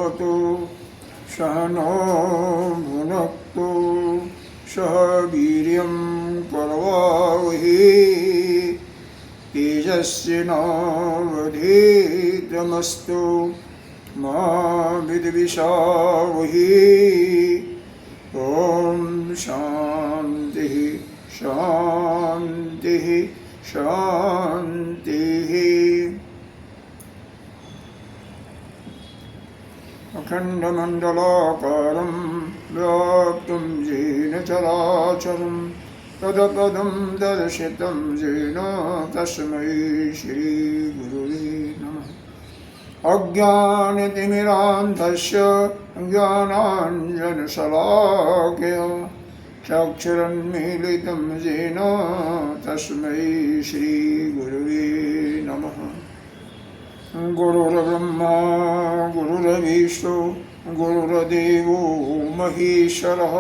भवतु सहनो भुनक्तु सह वीर्यं करवावहै तेजस्विनावधीतमस्तु मा विद्विषावहै। ओम शांति शांति शांति। अखंडमंडलाकारं व्याप्तं येन चराचरं तदपदं दर्शितं येन तस्मै श्री गुरुवे नमः। अज्ञानतिमिरान्धस्य ज्ञानाञ्जनशलाकया चक्षुरुन्मीलितं येन तस्मै श्रीगुरुवे नमः। गुरुर्ब्रह्मा गुरुर्विष्णु गुरुर्देवो महेश्वरः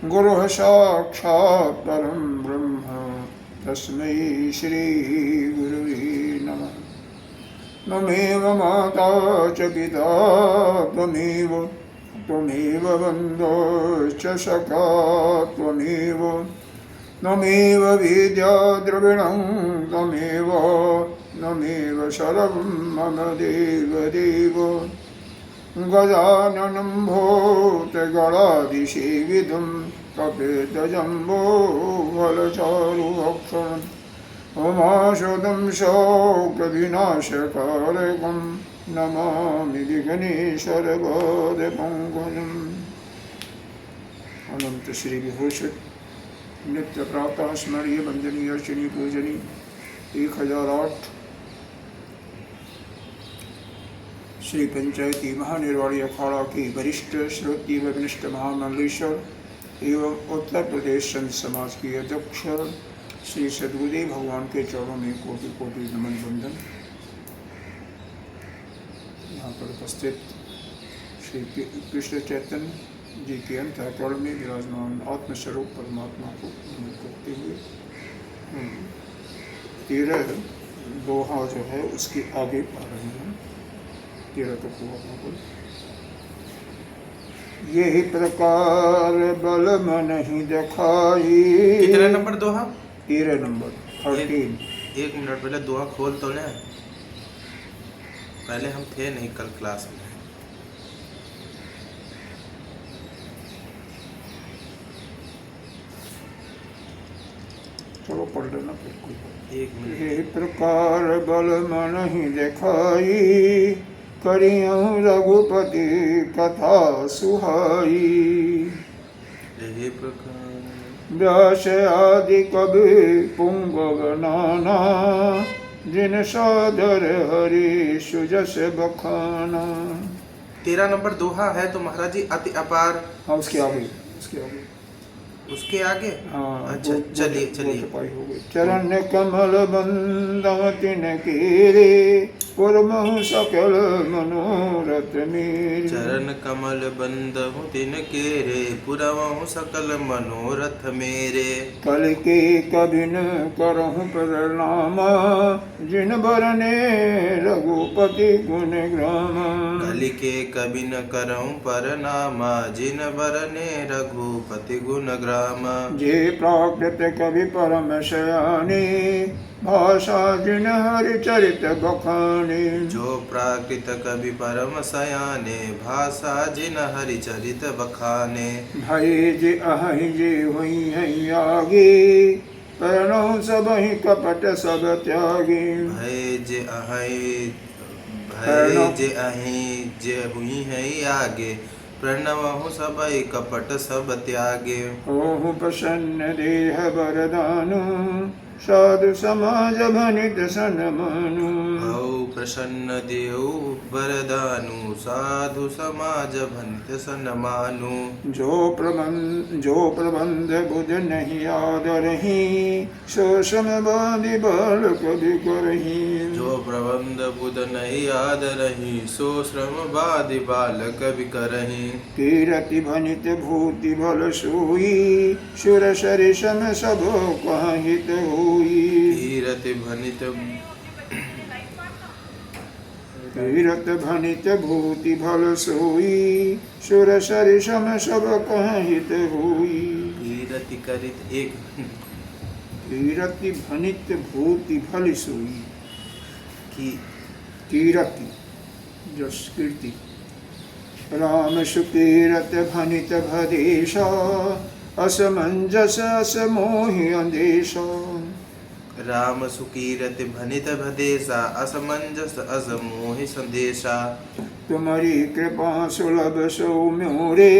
गुरुः साक्षात् परं ब्रह्म तस्मै श्रीगुरुवे नमः। त्वमेव माता च पिता त्वमेव बन्धुश्च सखा त्वमेव विद्या द्रविणं त्वमेव सर्वं मम देवदेव। गजाननं भूतगणाधिसेवितं कपितजम्बो फलचारुभक्षणम् उमाशुतं शोकविनाशकारकं नमामि विघ्नेश्वरपादपङ्कजम्। अनंत श्री विभूषित नित्य प्रातः स्मरणीय वंदनीय अर्चनीय पूजनीय 1008 श्री पंचायती महानिर्वाणी अखाड़ा के वरिष्ठ श्रोती व विनिष्ठ महामंडलेश्वर एवं उत्तर प्रदेश संत समाज के अध्यक्ष श्री सद्गुरुदेव भगवान के चरणों में कोटि कोटि नमन बंदन। यहाँ पर उपस्थित श्री कृष्ण चैतन्य जी के अंतःकरण में विराजमान आत्मस्वरूप परमात्मा को नमन करते हुए 13 दोहा जो है उसके आगे पा रहे हैं। 13 तक हुआ बिल्कुल। यही प्रकार बल मन ही दिखाई। कितने नंबर दोहा? 13 नंबर 13। एक मिनट पहले दोहा खोल तो लें, पहले हम थे नहीं कल क्लास में। चलो पढ़ लेना फिर कोई। एक मिनट। ये प्रकार बल मन ही दिखाई करियं रघुपति कथा सुहाई। यही प्रकार व्यास आदि कवि पुंगव नाना जिन सादर हरि सुजस बखाना। 13 नंबर दोहा है तो महाराज जी अति अपार। हाँ उसके आगे उसके आगे। हाँ अच्छा चलिए चलिए। चरण कमल बंदवतिन कीरे पुरमहु सकल मनोरथ मेरे। चरण कमल बंदहु तिन केरे पुरवहु सकल मनोरथ मेरे। कल के कबिन करहु प्रणाम जिन बरने रघुपति गुण ग्राम। कल के कबिन करहु परनामा जिन बरने रघुपति गुण ग्राम। जे प्राकृत कवि परम शयानी भाषा जिन हरि चरित बखानी। जो प्राकृत कवि परम सयाने भाषा जिन हरि चरित बखाने। भय जे अहि जे हुई है आगे प्रणव सब ही कपट सब त्यागी। भय जे अहि जे हुई है आगे प्रणव सबई कपट सब त्यागे। ओहु प्रसन्न देह वरदानु साधु समाज भनित सन्मानु। हौ प्रसन्न देव वरदानु साधु समाज भनित सन्मानु। जो प्रबंध बुध नहीं आदरही सो समवादि बाल कवि करही। जो प्रबंध बुध नहीं आदरही सो श्रमवादि बाल कवि करही। कीरति भनित भूति बल सोई सुर सरिसम सब कहित होई। कीरति भनित तीरथ भनित भूति भल सोई, सुर सरिसम सब कहित हुई। कीरति करित एक कीरति भनित भूति भल सोई। की कीरति जो कीर्ति, राम सुकीरत भनित भदेशा, असमंजस असमोहि अंदेशा। राम सुकीरत भनित भदेशा, असमंजस असमोहि संदेशा। तुम्हारी कृपा सुलभ सौम्योरे,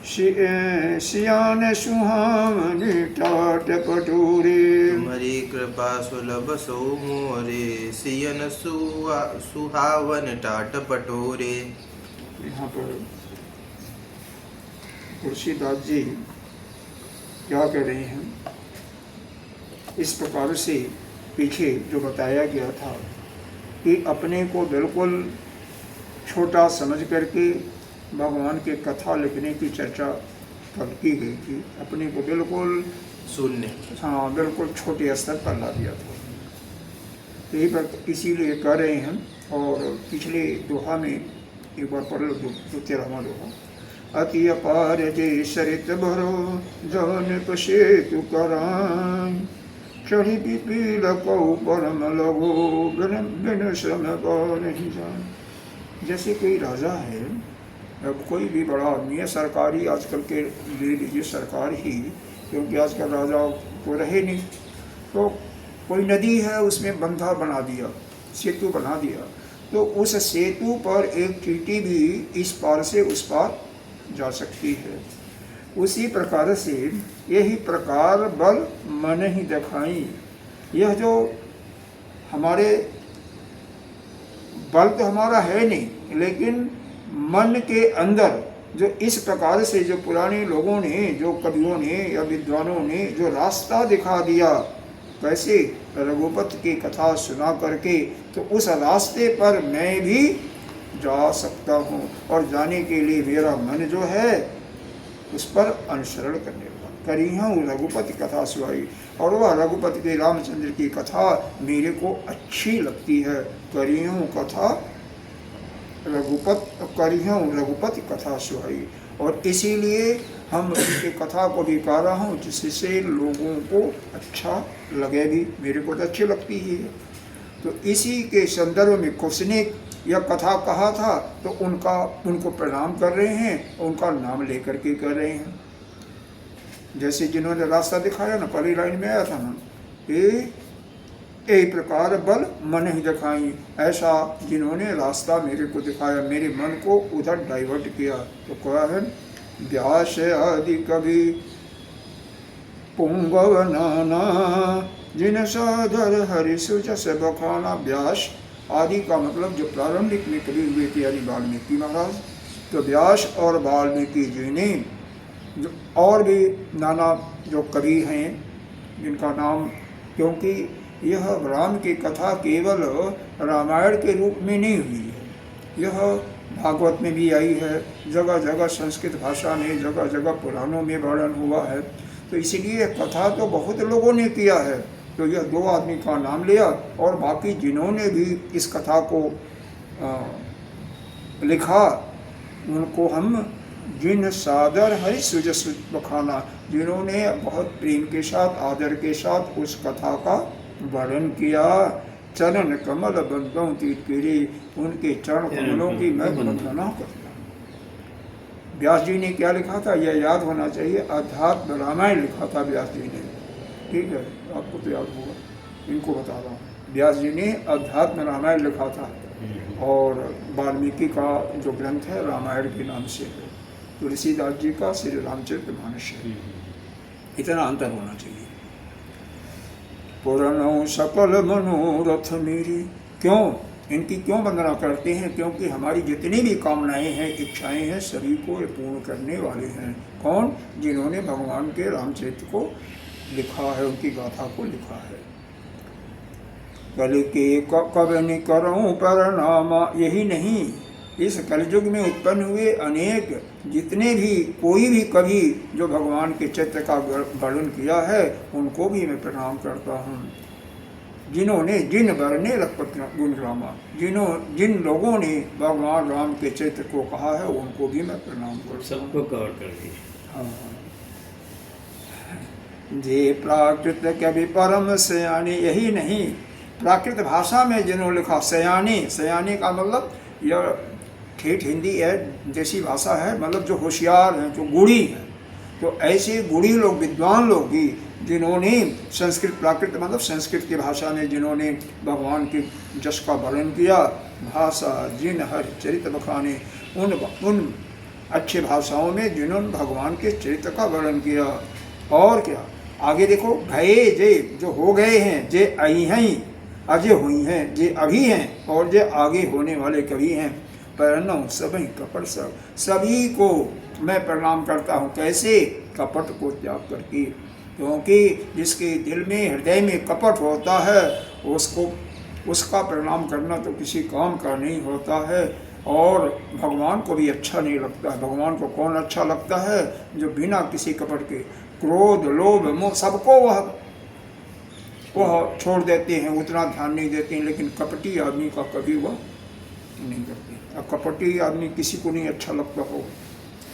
सियान सुहावन टाट पटोरे। तुम्हारी कृपा सुलभ सो मोरे, सियन सुहावन टाट पटोरे। यहाँ पर तुलसीदास जी क्या कह रहे हैं, इस प्रकार से पीछे जो बताया गया था कि अपने को बिल्कुल छोटा समझ करके भगवान के कथा लिखने की चर्चा की गई थी, अपने को बिल्कुल शून्य, हाँ बिल्कुल छोटे स्तर पर ला दिया था। यही पर इसीलिए कह रहे हैं। और पिछले दोहा में एक बार पढ़ लो, 13वां दोहा। अति अपार जे सरित भरो, जवन पसेतु कराई, चढ़ी पिपील कौ परम लगो, बिन श्रम नहीं जाए। जैसे कोई राजा है, अब कोई भी बड़ा आदमी है, सरकारी आजकल के ले लीजिए सरकार ही, क्योंकि आजकल राजा को रहे नहीं, तो कोई नदी है उसमें बंधा बना दिया, सेतु बना दिया, तो उस सेतु पर एक चींटी भी इस पार से उस पार जा सकती है। उसी प्रकार से यही प्रकार बल मन ही दिखाई। यह जो हमारे बल तो हमारा है नहीं, लेकिन मन के अंदर जो इस प्रकार से जो पुराने लोगों ने, जो कवियों ने या विद्वानों ने जो रास्ता दिखा दिया, कैसे रघुपति की कथा सुना करके, तो उस रास्ते पर मैं भी जा सकता हूँ। और जाने के लिए मेरा मन जो है उस पर अनुसरण करने वाला करी हूँ रघुपति कथा सुनाई। और वह रघुपति के रामचंद्र की कथा मेरे को अच्छी लगती है, करी हूँ कथा रघुपति कथा सुहाई। और इसीलिए हम उनकी कथा को भी गा रहा हूँ, जिससे लोगों को अच्छा लगे भी, मेरे को तो अच्छी लगती ही है। तो इसी के संदर्भ में कुसने यह कथा कहा था, तो उनको प्रणाम कर रहे हैं, उनका नाम लेकर के कर रहे हैं। जैसे जिन्होंने रास्ता दिखाया ना, पहली लाइन में आया था ना, एक प्रकार बल मन ही दिखाई, ऐसा जिन्होंने रास्ता मेरे को दिखाया, मेरे मन को उधर डाइवर्ट किया। तो क्या है, व्यास आदि कवि पुंगव नाना, जिन साधर हरि सुजस बखाना। व्यास आदि का मतलब जो प्रारंभिक में कवि हुए थे, यानी वाल्मीकि महाराज। तो व्यास और वाल्मीकि जी ने जो और भी नाना जो कवि हैं जिनका नाम, क्योंकि यह राम की कथा केवल रामायण के रूप में नहीं हुई है, यह भागवत में भी आई है, जगह जगह संस्कृत भाषा में, जगह जगह पुराणों में वर्णन हुआ है। तो इसीलिए कथा तो बहुत लोगों ने किया है। तो यह 2 आदमी का नाम लिया, और बाकी जिन्होंने भी इस कथा को लिखा उनको हम जिन सादर हरि सुजस बखाना, जिन्होंने बहुत प्रेम के साथ, आदर के साथ उस कथा का वर्णन किया। चरण कमल बंदों तीरे, उनके चरण कमलों की मैं वंदना करता हूँ। व्यास जी ने क्या लिखा था यह याद होना चाहिए, अध्यात्म रामायण लिखा था व्यास जी ने, ठीक है, आपको तो याद होगा, इनको बता रहा हूँ। व्यास जी ने अध्यात्म रामायण लिखा था, और वाल्मीकि का जो ग्रंथ है रामायण के नाम से है, तुलसीदास जी का श्री रामचरितमानस है। इतना अंतर होना चाहिए। पुराणों सकल मनोरथ मेरी, क्यों इनकी क्यों वंदना करते हैं? क्योंकि हमारी जितनी भी कामनाएं हैं, इच्छाएं हैं, सभी को ये पूर्ण करने वाले हैं। कौन? जिन्होंने भगवान के रामचरित्र को लिखा है, उनकी गाथा को लिखा है। कल के कवनि करऊं परनामा, यही नहीं, इस कलयुग में उत्पन्न हुए अनेक जितने भी कोई भी कवि जो भगवान के चित्र का वर्णन किया है, उनको भी मैं प्रणाम करता हूँ। जिन्होंने जिन बरने रघुपति गुण रामा, जिन लोगों ने भगवान राम के चरित्र को कहा है उनको भी मैं प्रणाम करता हूँ। सबको कवर कर दिए। हाँ। जे प्राकृत कवि परम सयानी, यही नहीं प्राकृत भाषा में जिन्होंने लिखा सयानी, सयानी का मतलब यह ठेठ हिंदी है, देसी भाषा है, मतलब जो होशियार हैं, जो गुणी हैं। तो ऐसे गुणी लोग, विद्वान लोग भी जिन्होंने संस्कृत, प्राकृत मतलब संस्कृत की भाषा में जिन्होंने भगवान के जश का वर्णन किया, भाषा जिन हर चरित्र बखाने, उन अच्छे भाषाओं में जिन्होंने भगवान के चरित्र का वर्णन किया। और क्या आगे देखो, भये जे जो हो गए हैं, जे आई हैं, अजय हुई हैं, जे अभी हैं और जे आगे होने वाले कभी हैं। प्रणव सभी कपट सब, सभी को मैं प्रणाम करता हूँ। कैसे? कपट को त्याग करके, क्योंकि जिसके दिल में, हृदय में कपट होता है उसको, उसका प्रणाम करना तो किसी काम का नहीं होता है। और भगवान को भी अच्छा नहीं लगता है। भगवान को कौन अच्छा लगता है? जो बिना किसी कपट के, क्रोध लोभ मोह सबको वह छोड़ देते हैं, उतना ध्यान नहीं देते हैं। लेकिन कपटी आदमी का कभी वह नहीं करते। अब कपटी आदमी किसी को नहीं अच्छा लगता हो,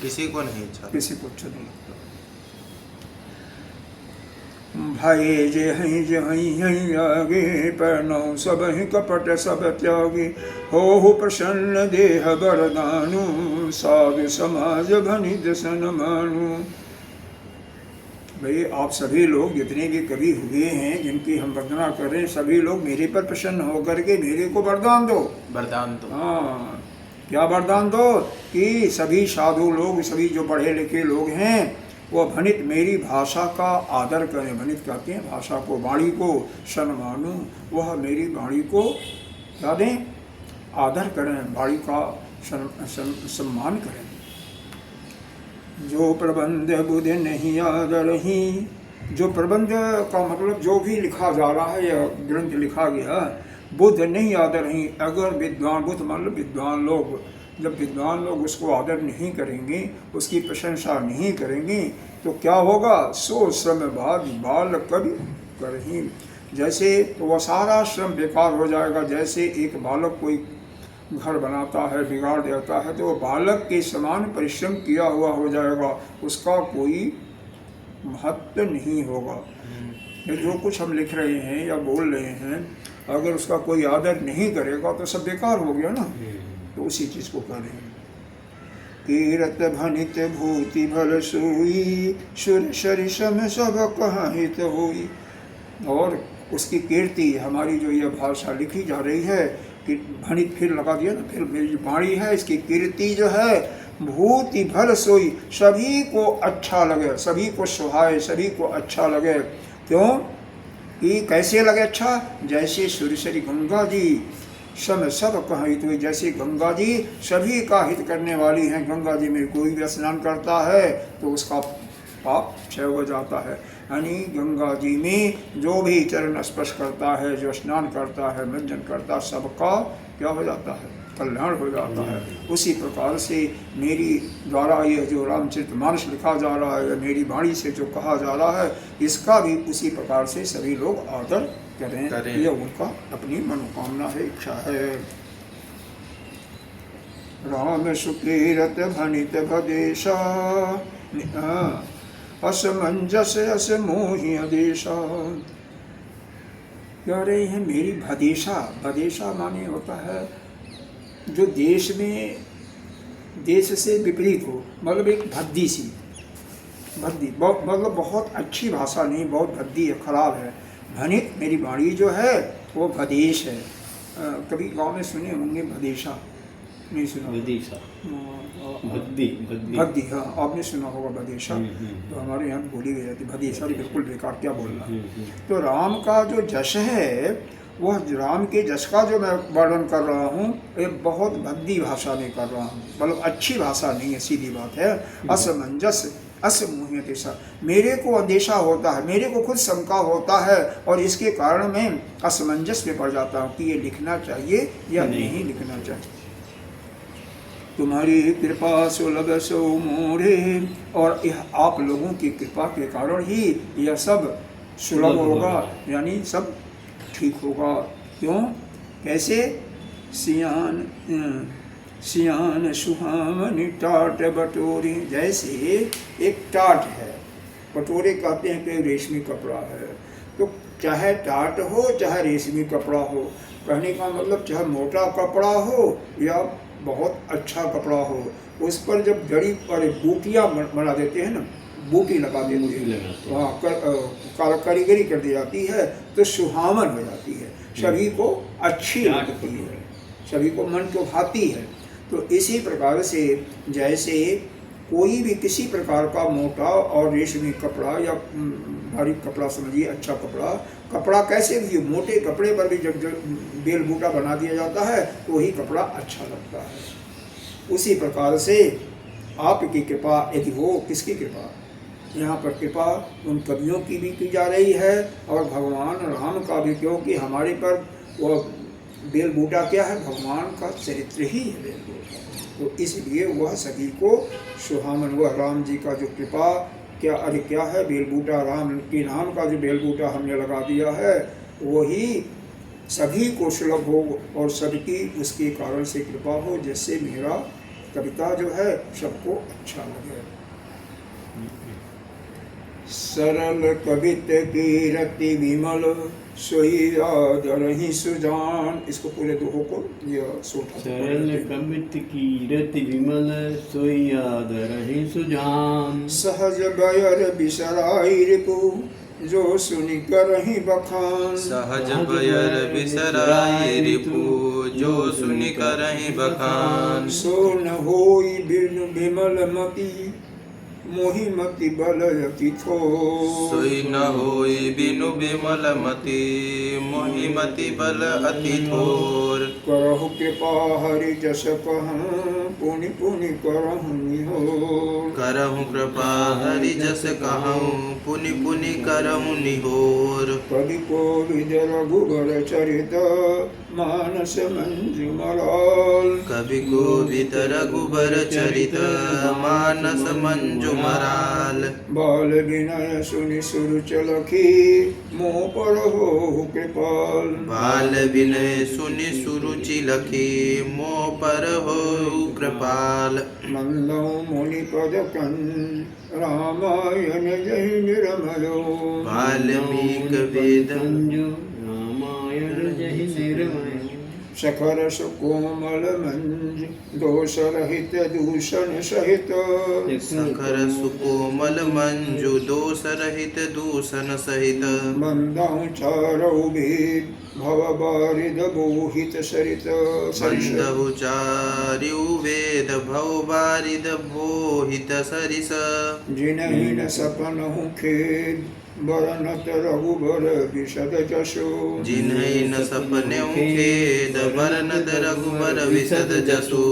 किसी को नहीं अच्छा, किसी को अच्छा नहीं लगता। भये जे हई आगे, प्रणव सब ही कपट सब त्यागे, हो प्रसन्न देह बरदानु, साधु समाज भनित सन मानु। भाई आप सभी लोग जितने भी कवि हुए हैं, जिनकी हम वंदना कर रहे हैं, सभी लोग मेरे पर प्रसन्न होकर के मेरे को वरदान दो। वरदान दो। हाँ, क्या वरदान दो? कि सभी साधु लोग, सभी जो पढ़े लिखे लोग हैं, वो भनित मेरी भाषा का आदर करें। भनित कहते हैं भाषा को, वाणी को सम्मानु, वह मेरी वाणी को क्या दें? आदर करें, वाणी का सम्मान करें। जो प्रबंध बुध नहीं आदर ही, जो प्रबंध का मतलब जो भी लिखा जा रहा है या ग्रंथ लिखा गया, बुध नहीं आदर ही, अगर विद्वान, बुध मतलब विद्वान लोग, जब विद्वान लोग उसको आदर नहीं करेंगे, उसकी प्रशंसा नहीं करेंगे, तो क्या होगा? सो श्रम बाल कवि करही, जैसे तो वह सारा श्रम बेकार हो जाएगा। जैसे एक बालक कोई घर बनाता है, बिगाड़ देता है, तो वो बालक के समान परिश्रम किया हुआ हो जाएगा, उसका कोई महत्व नहीं होगा। ये जो कुछ हम लिख रहे हैं या बोल रहे हैं, अगर उसका कोई आदर नहीं करेगा तो सब बेकार हो गया ना। तो उसी चीज़ को कह रहे हैं। कीरत भनित भूति भल सोई, सुर सरिसम सब कहित होई। और उसकी कीर्ति, हमारी जो यह भाषा लिखी जा रही है, कि भनित फिर लगा दिया ना, फिर मेरी वाणी है, इसकी कीर्ति जो है, भूति भल सोई, सभी को अच्छा लगे, सभी को सुहाए, सभी को अच्छा लगे। क्यों? कि कैसे लगे अच्छा? जैसे सुरसरी गंगा जी सम सब कहित हुई, जैसे गंगा जी सभी का हित करने वाली हैं। गंगा जी में कोई भी स्नान करता है तो उसका पाप क्षय हो जाता है। यानी गंगा जी में जो भी चरण स्पर्श करता है, जो स्नान करता है, मंजन करता है, सबका क्या हो जाता है? कल्याण हो जाता है। उसी प्रकार से मेरी द्वारा यह जो रामचरितमानस लिखा जा रहा है, मेरी वाणी से जो कहा जा रहा है, इसका भी उसी प्रकार से सभी लोग आदर करें। यह उनका अपनी मनोकामना है, इच्छा है। राम सुकीरत भनित भदेशा, असमंजस अस मोहि आदेशा। कह रहे हैं मेरी भदेशा, भदेशा माने होता है जो देश में, देश से विपरीत हो, मतलब एक भद्दी सी, भद्दी मतलब बहुत अच्छी भाषा नहीं, बहुत भद्दी है, खराब है। भनित मेरी वाणी जो है वो भदेश है। कभी गांव में सुने होंगे भदेशा, नहीं सुना? भदेशा, भद्दी, भद्दी, हाँ आपने सुना होगा भदेशा। तो हमारे यहाँ बोली गई जाती भदेशा, बिल्कुल बेकार, क्या बोलना। तो राम का जो जश है, वह राम के जश का जो मैं वर्णन कर रहा हूँ, ये बहुत भद्दी भाषा में कर रहा हूँ, मतलब अच्छी भाषा नहीं है, सीधी बात है। असमंजस अस मोहि अंदेशा, मेरे को अंदेशा होता है, मेरे को खुद शंका होता है, और इसके कारण मैं असमंजस में पड़ जाता हूँ कि ये लिखना चाहिए या नहीं लिखना चाहिए। तुम्हारी कृपा सुलभ सो मोरे, और यह आप लोगों की कृपा के कारण ही यह सब सुलभ होगा, यानी सब ठीक होगा। क्यों? कैसे? सियान सियान सुहामन टाट बटोरी। जैसे एक टाट है, बटोरे कहते हैं कि रेशमी कपड़ा है, तो चाहे टाट हो चाहे रेशमी कपड़ा हो, कहने का मतलब चाहे मोटा कपड़ा हो या बहुत अच्छा कपड़ा हो, उस पर जब जड़ी और बूटियाँ बना देते हैं ना, बूटी लगा देते हैं, वहाँ कारीगरी कर दी जाती है, तो सुहावन हो जाती है, सभी को अच्छी लगती है, सभी को मन को भाती है। तो इसी प्रकार से जैसे कोई भी किसी प्रकार का मोटा और रेशमी कपड़ा या भारी कपड़ा समझिए, अच्छा कपड़ा कैसे भी मोटे कपड़े पर भी जब बेल बूटा बना दिया जाता है तो वही कपड़ा अच्छा लगता है। उसी प्रकार से आपकी कृपा, यदि हो किसकी कृपा, यहाँ पर कृपा उन कवियों की भी की जा रही है और भगवान राम का भी, क्योंकि हमारे पर वह बेल बूटा क्या है, भगवान का चरित्र ही है बेल बूटा, तो इसलिए वह सभी को सुहामन, वह राम जी का जो कृपा क्या, अरे क्या है, बेल बूटा राम के नाम का जो बेल बूटा हमने लगा दिया है, वही सभी को सुलभ हो और सबकी उसके कारण से कृपा हो, जिससे मेरा कविता जो है सबको अच्छा लगे। सरल कवित की रति विमल सोई आदरहि सुजान। इसको पूरे दोहों को यह सोटा। सरल कवित की रति विमल सोई आदरहि सुजान। सहज बयर बिसराई रिपु जो सुनि करहि बखान। सहज बयर बिसराई रिपु जो सुनि करहि बखान। सो न होई बिमल मति मोहि मति बल अति थोर। सोई न होई बिनु बिमल मति मोहि मति बल अति थोर। करहु कृपा हरि जस कहूँ पुनि पुनि करहु निहोर। करहु कृपा हरि जस कहूँ पुनि पुनि करहु निहोर। कवि कोविद रघुबर चरित मानस मंजु मलाल। कवि कोविद रघुबर चरित मानस मंजु मराल। बाल विनय सुनि सुरुचि लखी मोह पर हो कृपाल। बाल विनय सुनि सुरुचि लखी मोह पर हो कृपाल। मंदौ मुनि पद कंज रामायण जहि निर्मलो। वाल्मीक वेद रामायण जहि निर्मल। सखर सुकोमल मंज दोष रहित दूषण सहित। सखर सुकोमल मंजु दोष रहित दूषण सहित। मंदौ चारौ भेद भव बारिद बोहित सरित। मंदहु चार्यु वेद भव बारिद बोहित सरिस। जिनहि न सपनहु खेद बरनत रघुबर विशद जसो। जिन्हि न सपनेउ खेद बरनत रघुबर विशद जसु।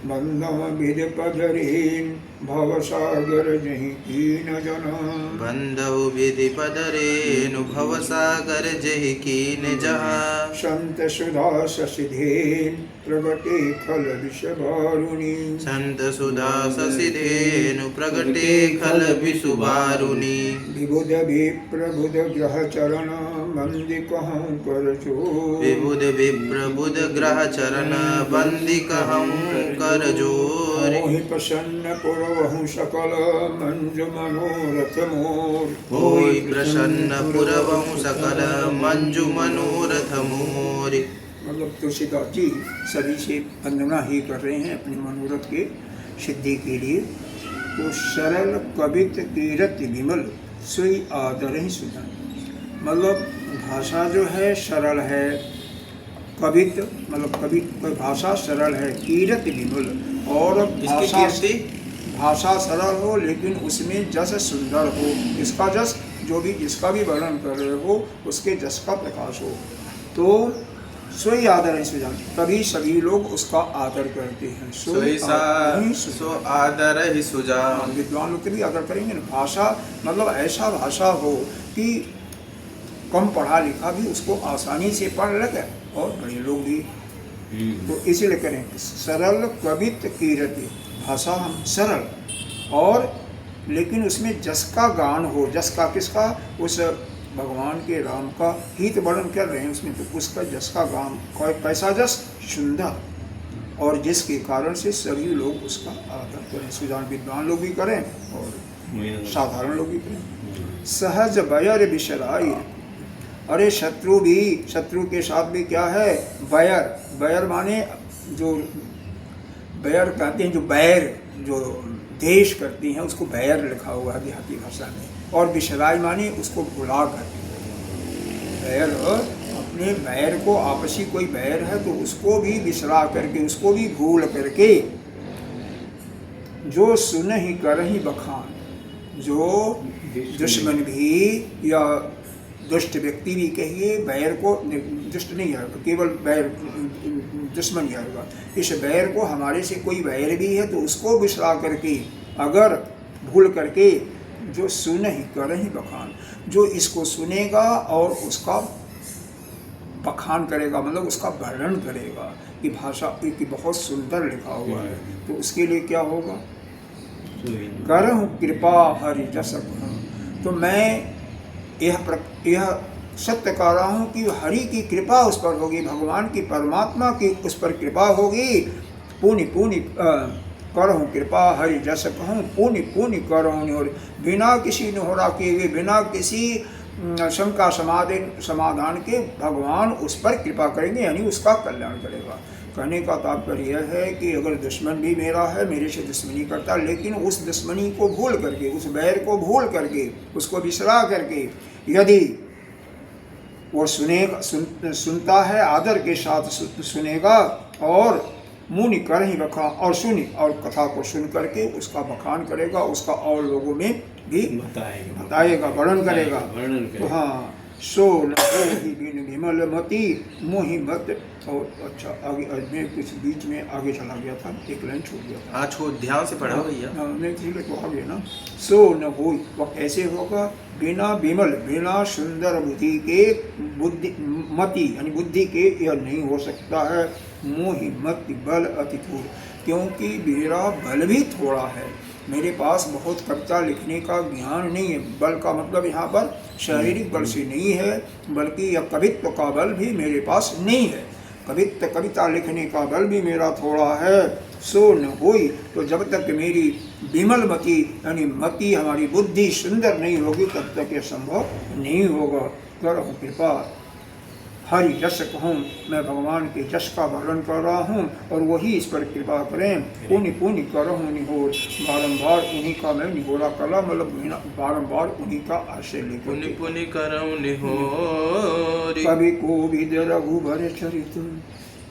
बंदम विद पधरेन भव सागर जहि कीन जना। बंधु विधि पदरेनु भव सागर जहि कीन जहाँ। संत सुधा शशिधेन प्रगटे खल विष बारुणी। संत सुधा शशिधेनु प्रगटे खल विषु बारुणी। विबुध विप्रबुध ग्रह चरण मंदि कहूँ कर जोर। विबुध विप्रबुध ग्रह चरण बंदी कहूँ कर जोर। मोहि प्रसन्न पुरवहु सकल मंजु मनोरथ मोर। होई प्रसन्न पुरवहु सकल मंजु मनोरथ मोर। मतलब तुलसीदास जी सभी से वंदना ही कर रहे हैं अपने मनोरथ के सिद्धि के लिए। तो सरल कवित कीरत विमल सोई आदर ही सुना। मतलब भाषा जो है सरल है, कवित मतलब कवि भाषा सरल है, कीरत विमल, और भाषा सरल हो लेकिन उसमें जस सुंदर हो। इसका जस जो भी जिसका भी वर्णन कर रहे हो उसके जस का प्रकाश हो। तो सोई आदर है सुजान, तभी सभी लोग उसका आदर करते हैं। सो आदर ही सुजान। विद्वान लोग भी आदर करेंगे ना। भाषा मतलब ऐसा भाषा हो कि कम पढ़ा लिखा भी उसको आसानी से पढ़ लगे और बड़े लोग भी। तो इसीलिए करें सरल कवित कीरति, भाषा हम सरल और लेकिन उसमें जस का गान हो। जस का किसका? उस भगवान के राम का हित वर्णन कर रहे हैं उसमें, तो उसका जस का गाम कैसा जस, सुंदर, और जिसके कारण से सभी लोग उसका आदर करें, सुजान विद्वान लोग भी करें और साधारण लोग भी करें। सहज बैर विशराई, अरे शत्रु भी, शत्रु के साथ भी क्या है, बैर, बैर माने जो बैर कहते हैं, जो बैर, जो देश करती हैं उसको बैर लिखा हुआ है देहाती भाषा में, और विशराई माने उसको भुला कर, बैर अपने बैर को, आपसी कोई बैर है तो उसको भी विसरा करके, उसको भी भूल करके, जो सुन ही कर ही बखान, जो दुश्मन भी या दुष्ट व्यक्ति भी कहिए, बैर को, दुष्ट नहीं आएगा, केवल बैर दुश्मन ही आएगा, इस बैर को, हमारे से कोई बैर भी है तो उसको विसरा करके, अगर भूल करके, जो सुन ही कर ही बखान, जो इसको सुनेगा और उसका बखान करेगा, मतलब उसका वर्णन करेगा कि भाषा की बहुत सुंदर लिखा हुआ है, तो उसके लिए क्या होगा, करहु कृपा हरि जस कहूं। तो मैं यह सत्य कह रहा हूँ कि हरि की कृपा उस पर होगी, भगवान की, परमात्मा की उस पर कृपा होगी। पुण्य पुण्य करहूँ कृपा हरि जस कहूँ, पुण्य पुण्य करहूँ, और बिना किसी निहोरा किए हुए, बिना किसी शंका समाधान के भगवान उस पर कृपा करेंगे, यानी उसका कल्याण करेगा। कहने का तात्पर्य यह है कि अगर दुश्मन भी मेरा है, मेरे से दुश्मनी करता, लेकिन उस दुश्मनी को भूल करके, उस बैर को भूल करके, उसको विसरा करके यदि वो सुनेगा, सुनता है, आदर के साथ सुनेगा और मुनि कर ही रखा, और सुनी और कथा को सुन करके उसका बखान करेगा, उसका और लोगों में भी बताएगा, वर्णन करेगा। तो हाँ, सो ही बिन विमल मति मोहि मत। और अच्छा, आगे मैं कुछ बीच में आगे चला गया था, एक लाइन छूट गया था। हाँ, ध्यान से पढ़ो भैया। नहीं ठीक है, तो आगे ना, सो न हो, वह कैसे होगा, बिना विमल, बिना सुंदर बुद्धि के, बुद्धि मति यानी बुद्धि के, यह नहीं हो सकता है। मोहि मति बल अति थोड़, क्योंकि मेरा बल भी थोड़ा है, मेरे पास बहुत कविता लिखने का ज्ञान नहीं है। बल का मतलब यहाँ पर शारीरिक बल से नहीं है, बल्कि यह कवित्व का बल भी मेरे पास नहीं है, कविता लिखने का बल भी मेरा थोड़ा है। सो न होई, तो जब तक मेरी विमल मति यानी मति, हमारी बुद्धि सुंदर नहीं होगी, तब तक यह संभव नहीं होगा। करहूँ कृपा हरि जस कहूँ, मैं भगवान के जस का वर्णन कर रहा हूँ और वही इस पर कृपा करें। पुण्य पुण्य करहूँ निहोर, बारंबार उन्हीं का मैं निहोरा करा, मतलब बारंबार उन्हीं का आश्रय लेकर। पुण्य पुण्य करहूँ निहोर, कभी कोविद रघुबर चरित,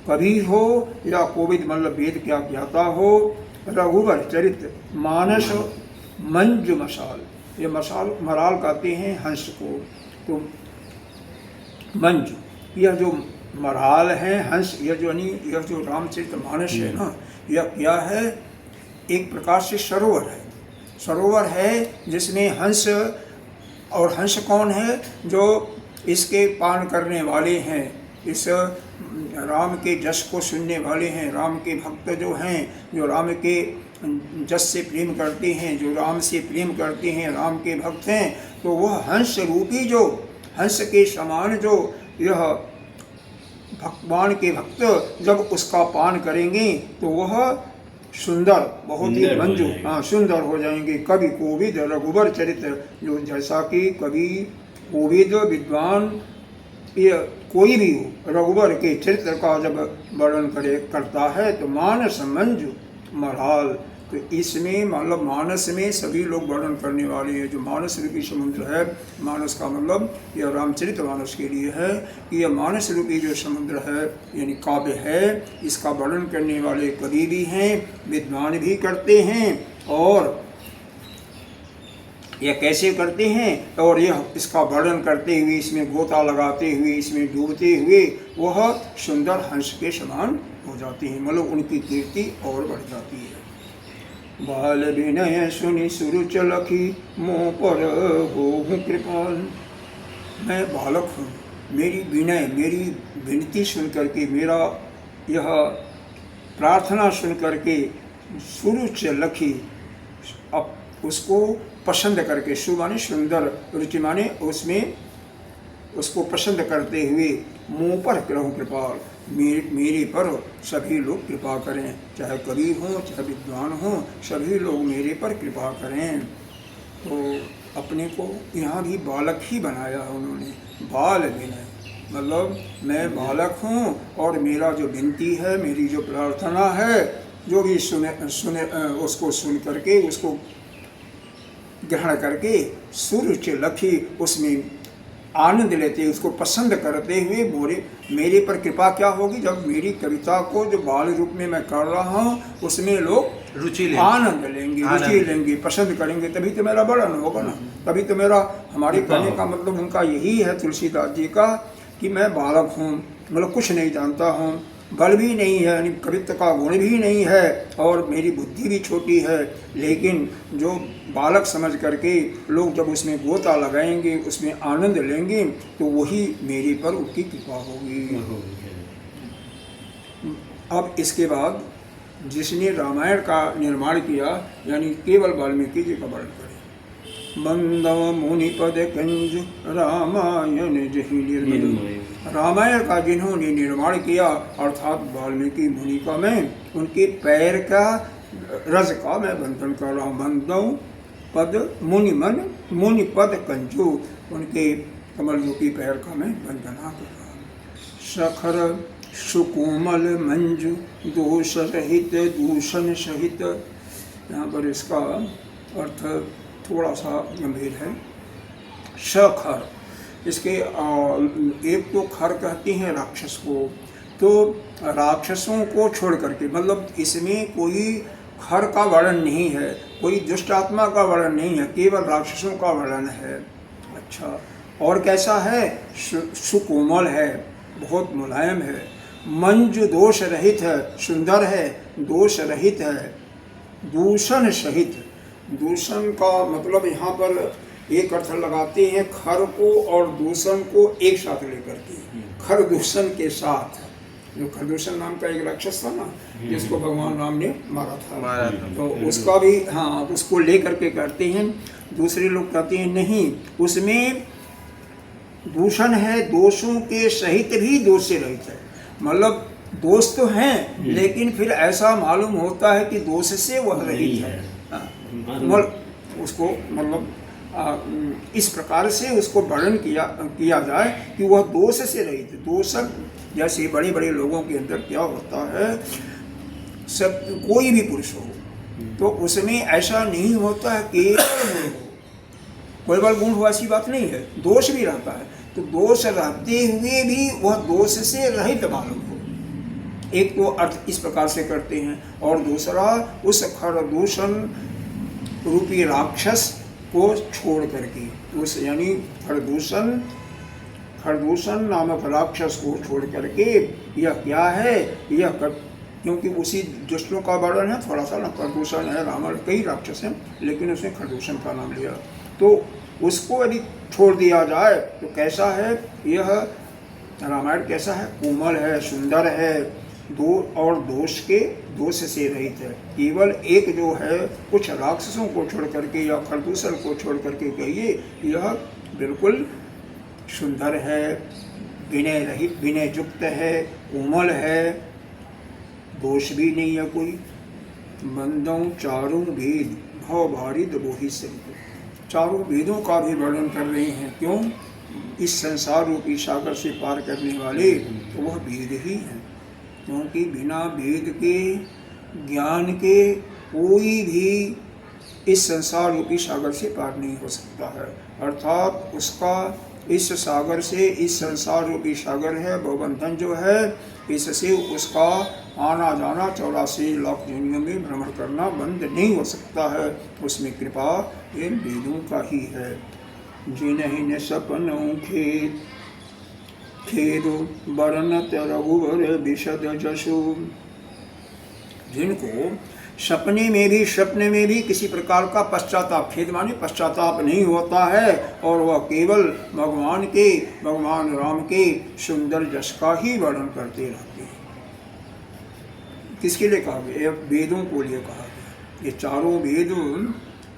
कभी हो या कोविद मतलब वेद क्या ज्ञाता हो, रघुबर चरित मानस मंजु मशाल, ये मशाल मराल कहते हैं हंस को, तो मंजु यह जो मराल है, हंस यह जो रामचरित मानस है ना, यह क्या है, एक प्रकार से सरोवर है, सरोवर है जिसमें हंस, और हंस कौन है, जो इसके पान करने वाले हैं, इस राम के जस को सुनने वाले हैं, राम के भक्त जो हैं, जो राम के जस से प्रेम करते हैं, जो राम से प्रेम करते हैं, राम के भक्त हैं, तो वह हंस रूपी, जो हंस के समान जो यह भगवान के भक्त जब उसका पान करेंगे तो वह सुंदर, बहुत ही मंजू, हाँ सुंदर हो जाएंगे। कवि कोविद रघुबर चरित्र, जो जैसा कि कवि कोविद विद्वान ये कोई भी हो, रघुबर के चरित्र का जब वर्णन करता है तो मानस मंजू मराल, तो इसमें मतलब मानस में सभी लोग वर्णन करने वाले हैं। जो मानस रूपी समुद्र है, मानस का मतलब यह रामचरित मानस के लिए है कि यह मानस रूपी जो समुद्र है यानी काव्य है, इसका वर्णन करने वाले कवि भी हैं, विद्वान भी करते हैं। और यह कैसे करते हैं, और यह इसका वर्णन करते हुए, इसमें गोता लगाते हुए, इसमें डूबते हुए वह सुंदर हंस के समान हो जाते हैं, मतलब उनकी कीर्ति और बढ़ जाती है। बाल विनय सुनि सुरुच लखी, मोह पर होहु कृपाल। मैं बालक हूँ, मेरी विनय, मेरी विनती सुन करके, मेरा यह प्रार्थना सुन करके सुरुच लखी, अब उसको पसंद करके, सु माने सुंदर, रुचि माने उसमें उसको पसंद करते हुए मुँह पर करहूँ कृपाल, मेरे पर सभी लोग कृपा करें, चाहे कवि हों चाहे विद्वान हों, सभी लोग मेरे पर कृपा करें। तो अपने को यहाँ भी बालक ही बनाया उन्होंने, बाल विनय, मतलब मैं बालक हूँ और मेरा जो विनती है, मेरी जो प्रार्थना है, जो भी सुने उसको सुन करके, उसको ग्रहण करके सुरुचि लखी उसमें आनंद लेते, उसको पसंद करते हुए मेरे पर कृपा क्या होगी, जब मेरी कविता को जो बाल रूप में मैं कर रहा हूँ उसमें लोग रुचि आनंद लेंगे, रुचि लेंगे, पसंद करेंगे, तभी तो मेरा वर्णन होगा ना, तभी तो मेरा, हमारे कहने का मतलब उनका यही है तुलसीदास जी का, कि मैं बालक हूँ, मतलब कुछ नहीं जानता हूँ, बल भी नहीं है, यानी कवित्व का गुण भी नहीं है, और मेरी बुद्धि भी छोटी है, लेकिन जो बालक समझ करके लोग जब उसमें गोता लगाएंगे, उसमें आनंद लेंगे, तो वही मेरे पर उनकी कृपा होगी। अब इसके बाद जिसने रामायण का निर्माण किया, यानी केवल वाल्मीकि जी का वर्णन करें। मंदव मुनिपद कंज रामायण जहि निर्मल, रामायण का जिन्होंने निर्माण किया, अर्थात वाल्मीकि मुनि का मैं उनके पैर का रज का मैं बंधन कर रहा हूँ। मंदव पद मुनि पद कंजु, उनके कमल रूपी पैर का मैं वंदना कर रहा हूँ। सखर सुकोमल मंजु दोष रहित दूषण सहित, यहाँ पर इसका अर्थ थोड़ा सा गंभीर है। सखर, इसके एक तो खर कहती हैं राक्षस को, तो राक्षसों को छोड़ करके, मतलब इसमें कोई खर का वर्णन नहीं है, कोई दुष्ट आत्मा का वर्णन नहीं है, केवल राक्षसों का वर्णन है। अच्छा, और कैसा है, सुकोमल है, बहुत मुलायम है, मंजु दोष रहित है, सुंदर है, दोष रहित है, दूषण सहित, दूषण का मतलब यहाँ पर एक अर्थ लगाते हैं खर को और दूषण को एक साथ लेकर के, खर दूषण के साथ, जो खरदूषण नाम का एक राक्षस था ना, जिसको भगवान राम ने मारा था, तो उसका भी, हाँ, उसको लेकर के करते हैं। दूसरे लोग कहते हैं नहीं, उसमें दूषण है, दोषों के सहित भी दोष से रहित है, मतलब दोष तो हैं लेकिन फिर ऐसा मालूम होता है कि दोष से वह रहित है, उसको मतलब इस प्रकार से उसको वर्णन किया जाए कि वह दोष से रहित। दोषक जैसे बड़े बड़े लोगों के अंदर क्या होता है, सब कोई भी पुरुष हो तो उसमें ऐसा नहीं होता है कि कोई बार गुण हो, ऐसी बात नहीं है, दोष भी रहता है, तो दोष रहते हुए भी वह दोष से रहित मालूम हो। एक तो अर्थ इस प्रकार से करते हैं, और दूसरा उस खरदूषण रूपी राक्षस को छोड़ करके, उस यानी खरदूषण नामक राक्षस को छोड़ करके, यह क्या है, यह क्योंकि उसी दुष्टों का वर्णन है थोड़ा सा ना, खरदूषण है, रावण, कई राक्षस हैं, लेकिन उसने खरदूषण का नाम लिया, तो उसको यदि छोड़ दिया जाए तो कैसा है, यह रामायण कैसा है, कोमल है, सुंदर है, और दोष से रहित है। केवल एक जो है, कुछ राक्षसों को छोड़ करके या खरदूषण को छोड़ करके कहिए, यह बिल्कुल सुंदर है, विनय रहित, विनय युक्त है, कोमल है, दोष भी नहीं है कोई। मंदों चारों वेद भव भारिद बोहि सहित, चारों वेदों का भी वर्णन कर रहे हैं, क्यों, इस संसार रूपी सागर से पार करने वाले तो वह वेद ही हैं, क्योंकि बिना वेद के ज्ञान के कोई भी इस संसार रूपी सागर से पार नहीं हो सकता है। अर्थात उसका इस सागर से, इस संसार रूपी सागर है वो बंधन जो है, इससे उसका आना जाना 84 लाख दुनिया में भ्रमण करना बंद नहीं हो सकता है, उसमें कृपा इन वेदों का ही है। जिन्हीं ने सपनों खेदो बरनत रघुवर विशद जसु, जिनको सपने में भी किसी प्रकार का पश्चाताप, खेद माने पश्चाताप नहीं होता है, और वह केवल भगवान राम के सुंदर जस का ही वर्णन करते रहते हैं। किसके लिए कहा गया, वेदों को लिए कहा गया। ये चारों वेद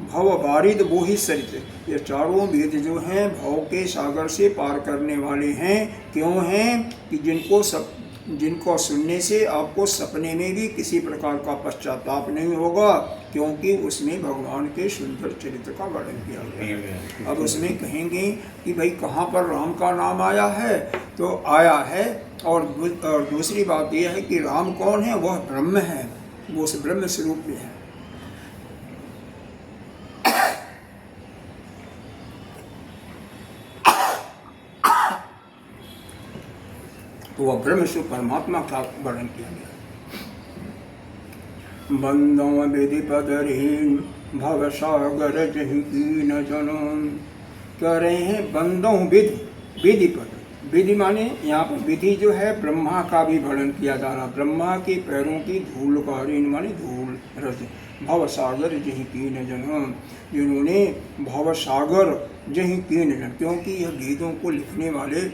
भव बारिद वो ही सरित, ये चारों वेद जो हैं भव के सागर से पार करने वाले हैं। क्यों हैं कि जिनको सुनने से आपको सपने में भी किसी प्रकार का पश्चाताप नहीं होगा, क्योंकि उसमें भगवान के सुंदर चरित्र का वर्णन किया गया है। अब उसमें कहेंगे कि भाई कहाँ पर राम का नाम आया है, तो आया है। और दूसरी बात यह है कि राम कौन है, वह ब्रह्म है, वो उस ब्रह्म स्वरूप में है। तो वह ब्रह्म स्वरूप परमात्मा का वर्णन किया गया। बंदों विधि पदरहीन भव सागर जहि कीन जनम, कह रहे हैं बंदों विधि पद, विधि माने यहाँ पर विधि जो है ब्रह्मा का भी वर्णन किया जा रहा। ब्रह्मा के पैरों की धूल का ऋण माने धूल रज, भव सागर जहि कीन जनम, जिन्होंने भव सागर जहि कीन जन, क्योंकि यह वेदों को लिखने वाले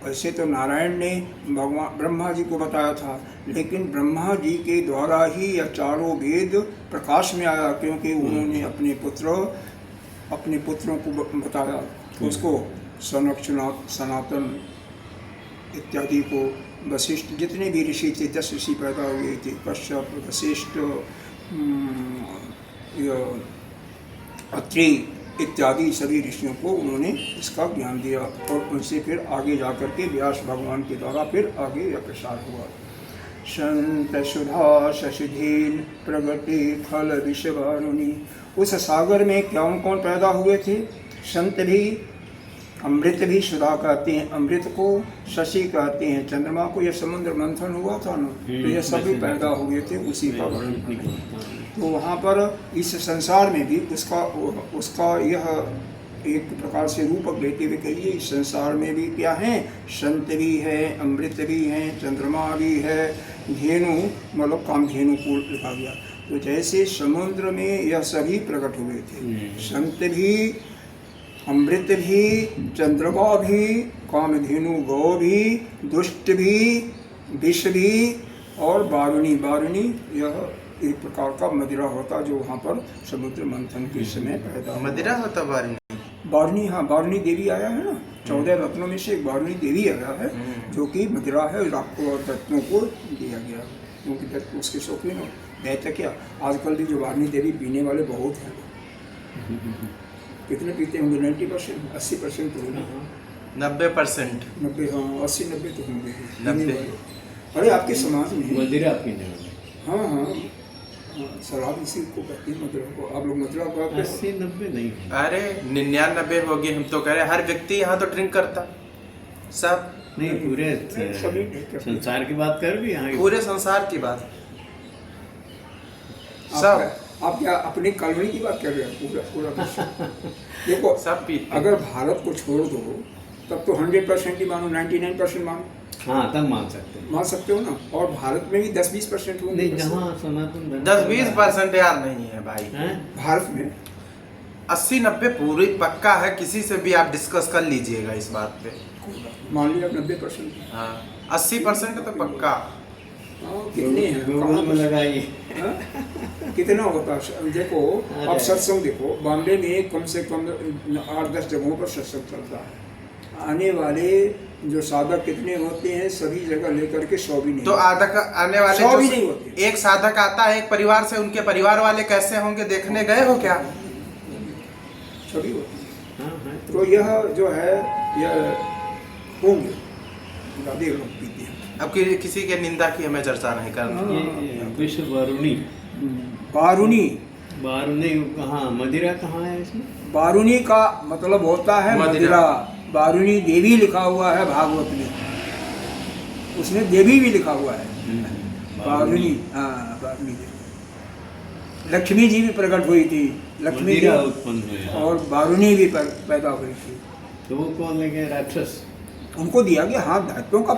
वैसे तो नारायण ने भगवान ब्रह्मा जी को बताया था, लेकिन ब्रह्मा जी के द्वारा ही यह चारों वेद प्रकाश में आया, क्योंकि उन्होंने अपने पुत्रों को बताया। उसको सनक सनातन इत्यादि को, वशिष्ठ जितने भी ऋषि थे 10 ऋषि पैदा हुए थे, कश्यप वशिष्ठ अत्रि इत्यादि सभी ऋषियों को उन्होंने इसका ज्ञान दिया, और उनसे फिर आगे जाकर के व्यास भगवान के द्वारा फिर आगे यह प्रसार हुआ। संत सुधा शशिधीन प्रगति फल विषवारुणी, उस सागर में कौन कौन पैदा हुए थे? संत भी, अमृत भी, सुधा कहते हैं अमृत को, शशि कहते हैं चंद्रमा को। यह समुद्र मंथन हुआ था ना, तो यह सभी पैदा हुए थे उसी का वर्णन। तो वहाँ पर इस संसार में भी उसका यह एक प्रकार से रूपक लेते हुए कहिए, इस संसार में भी क्या है? संत भी है, अमृत भी है, चंद्रमा भी है, धेनु मतलब कामधेनु को लिखा गया। तो जैसे समुद्र में यह सभी प्रकट हुए थे, संत भी, अमृत भी, चंद्रमा भी, कामधेनु गौ भी, दुष्ट भी, विष भी, और बारुणी यह एक प्रकार का मदिरा होता जो वहाँ पर समुद्र मंथन के समय पैदा हुआ। मदिरा होता बारुणी, हाँ बारुणी देवी आया है ना, 14 रत्नों में से एक बारुणी देवी आया है, जो कि मदिरा है, और दत्तों को दिया गया, क्योंकि दत्त उसके शौकीन हो। दैत्य क्या, आजकल भी जो बारुणी देवी पीने वाले बहुत हैं। कितने पीते होंगे? 90%, 80% तो होंगे। 90%, 90, हाँ 80-90 तो होंगे 90। अरे आपके समाज में मदिरा पीने वाले, हाँ हाँ शराब इसी को कहते हैं, मदिरा को। आप लोग मदिरा को 80-90 नहीं, अरे 99 हो गए। हम तो कह रहे हर व्यक्ति यहाँ तो ड्रिंक करता, सब नहीं पूरे सभी संसार की बात कर भी, यहाँ पूरे संसार की बात सब। आप क्या अपनी कॉलोनी की बात कर रहे हैं? पूरा देखो सब पीते। अगर भारत को छोड़ दो तब तो 100% ही मानो, 99% मानो, हाँ तब मान सकते हो ना। और भारत में भी 10-20% होंगे। नहीं, जहाँ सनातन 10-20% यार नहीं है भाई। भारत में 80-90 पूरी पक्का है। किसी से भी आप डिस्कस कर लीजिएगा इस बात पे। मान लिया 90%, हाँ 80% तो पक्का। कितने हैं गूगल में लगाइए, कितना होता है? देखो अब सत्संग देखो, बॉम्बे में कम से कम 8-10 जगहों पर सत्संग चलता है। आने वाले जो साधक कितने होते हैं? सभी जगह लेकर के 100 भी नहीं। तो आने वाले 100 भी नहीं होते। एक साधक आता है एक परिवार से, उनके परिवार वाले कैसे होंगे देखने गए हो क्या? सभी होते। तो यह जो है यह होंगे, ज़्यादा लोग पीते हैं। अब किसी के निंदा की हमें चर्चा नहीं करनी। विश्व बारुणी, बारुणी कहाँ, मदिरा कहाँ है इसमें? बारुणी का मतलब होता है मदिरा। बारुणी देवी लिखा हुआ है भागवत में, उसमें देवी भी लिखा हुआ है बारुणी। हाँ बारुणी देवी। लक्ष्मी जी भी प्रकट हुई थी, लक्ष्मी जी उत्पन्न हुई, और बारुणी भी पैदा हुई थी। तो वो कौन लेके? राक्षस, उनको दिया गया। हाँ दैत्यों का